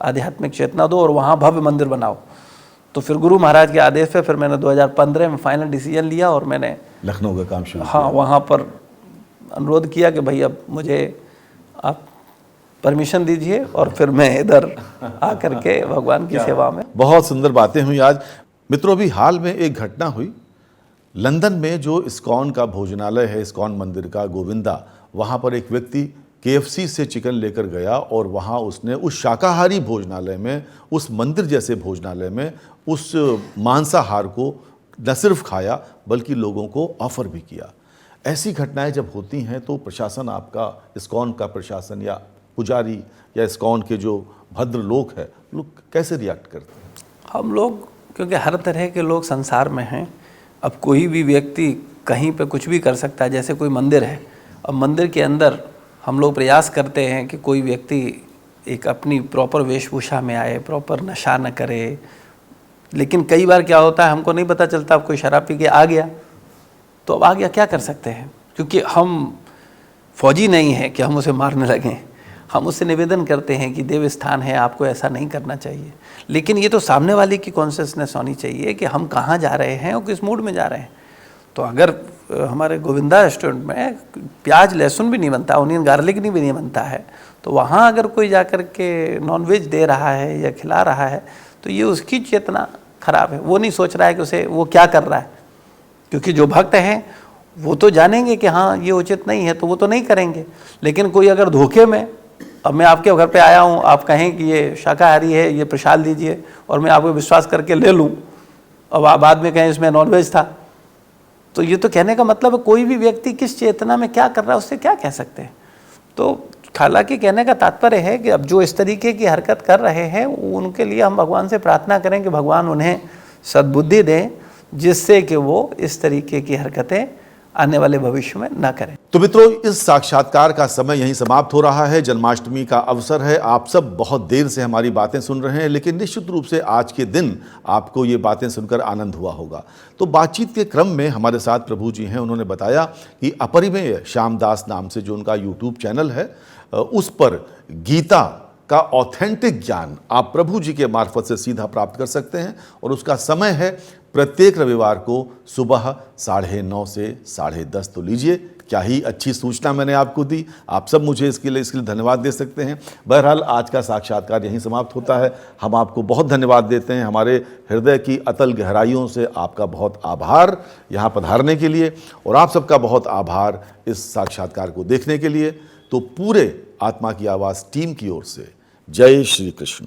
आध्यात्मिक चेतना दो और वहाँ भव्य मंदिर बनाओ। तो फिर गुरु महाराज के आदेश पे फिर मैंने 2015 में फाइनल डिसीजन लिया और मैंने लखनऊ का काम शुरू किया। वहाँ पर अनुरोध किया कि भाई अब मुझे आप परमिशन दीजिए और फिर मैं इधर आकर के भगवान की सेवा में। बहुत सुंदर बातें हुई आज। मित्रों, अभी हाल में एक घटना हुई लंदन में, जो इस्कॉन का भोजनालय है, इस्कॉन मंदिर का, गोविंदा, वहाँ पर एक व्यक्ति KFC से चिकन लेकर गया और वहाँ उसने उस शाकाहारी भोजनालय में, उस मंदिर जैसे भोजनालय में उस मांसाहार को न सिर्फ खाया बल्कि लोगों को ऑफर भी किया। ऐसी घटनाएं जब होती हैं तो प्रशासन, आपका इस्कॉन का प्रशासन या पुजारी या इस्कॉन के जो भद्र लोग हैं, लोग कैसे रिएक्ट करते हैं? हम लोग, क्योंकि हर तरह के लोग संसार में हैं, अब कोई भी व्यक्ति कहीं पे कुछ भी कर सकता है। जैसे कोई मंदिर है, अब मंदिर के अंदर हम लोग प्रयास करते हैं कि कोई व्यक्ति एक अपनी प्रॉपर वेशभूषा में आए, प्रॉपर नशा न करे। लेकिन कई बार क्या होता है, हमको नहीं पता चलता, अब कोई शराब पी के आ गया तो अब आ गया, क्या कर सकते हैं, क्योंकि हम फौजी नहीं हैं कि हम उसे मारने लगें। हम उससे निवेदन करते हैं कि देव स्थान है, आपको ऐसा नहीं करना चाहिए। लेकिन ये तो सामने वाले की कॉन्शियसनेस होनी चाहिए कि हम कहाँ जा रहे हैं और किस मूड में जा रहे हैं। तो अगर हमारे गोविंदा रेस्टोरेंट में प्याज लहसुन भी नहीं बनता, ऑनियन गार्लिक भी नहीं बनता है, तो वहाँ अगर कोई जाकर के नॉनवेज दे रहा है या खिला रहा है तो ये उसकी चेतना खराब है। वो नहीं सोच रहा है कि उसे वो क्या कर रहा है, क्योंकि जो भक्त हैं वो तो जानेंगे कि हाँ ये उचित नहीं है, तो वो तो नहीं करेंगे। लेकिन कोई अगर धोखे में, अब मैं आपके घर पे आया हूँ, आप कहें कि ये शाकाहारी है, ये प्रसाद दीजिए, और मैं आपको विश्वास करके ले लूँ, अब आप बाद में कहें इसमें नॉनवेज था, तो ये तो कहने का मतलब है कोई भी व्यक्ति किस चेतना में क्या कर रहा है उससे क्या कह सकते हैं। तो हालांकि कहने का तात्पर्य है कि अब जो इस तरीके की हरकत कर रहे हैं उनके लिए हम भगवान से प्रार्थना करें कि भगवान उन्हें सद्बुद्धि दें, जिससे कि वो इस तरीके की हरकतें आने वाले भविष्य में ना करें। तो मित्रों, इस साक्षात्कार का समय यहीं समाप्त हो रहा है। जन्माष्टमी का अवसर है। आप सब बहुत देर से हमारी बातें सुन रहे हैं, लेकिन निश्चित रूप से आज के दिन आपको ये बातें सुनकर आनंद हुआ होगा। तो बातचीत के क्रम में हमारे साथ प्रभु जी हैं, उन्होंने बताया कि अपरिमेय श्यामदास नाम से जो उनका यूट्यूब चैनल है, उस पर गीता का ऑथेंटिक ज्ञान आप प्रभु जी के मार्फत से सीधा प्राप्त कर सकते हैं। और उसका समय है प्रत्येक रविवार को सुबह 9:30 से 10:30। तो लीजिए, क्या ही अच्छी सूचना मैंने आपको दी। आप सब मुझे इसके लिए धन्यवाद दे सकते हैं। बहरहाल आज का साक्षात्कार यहीं समाप्त होता है। हम आपको बहुत धन्यवाद देते हैं। हमारे हृदय की अतल गहराइयों से आपका बहुत आभार यहाँ पधारने के लिए, और आप सबका बहुत आभार इस साक्षात्कार को देखने के लिए। तो पूरे आत्मा की आवाज़ टीम की ओर से जय श्री कृष्ण।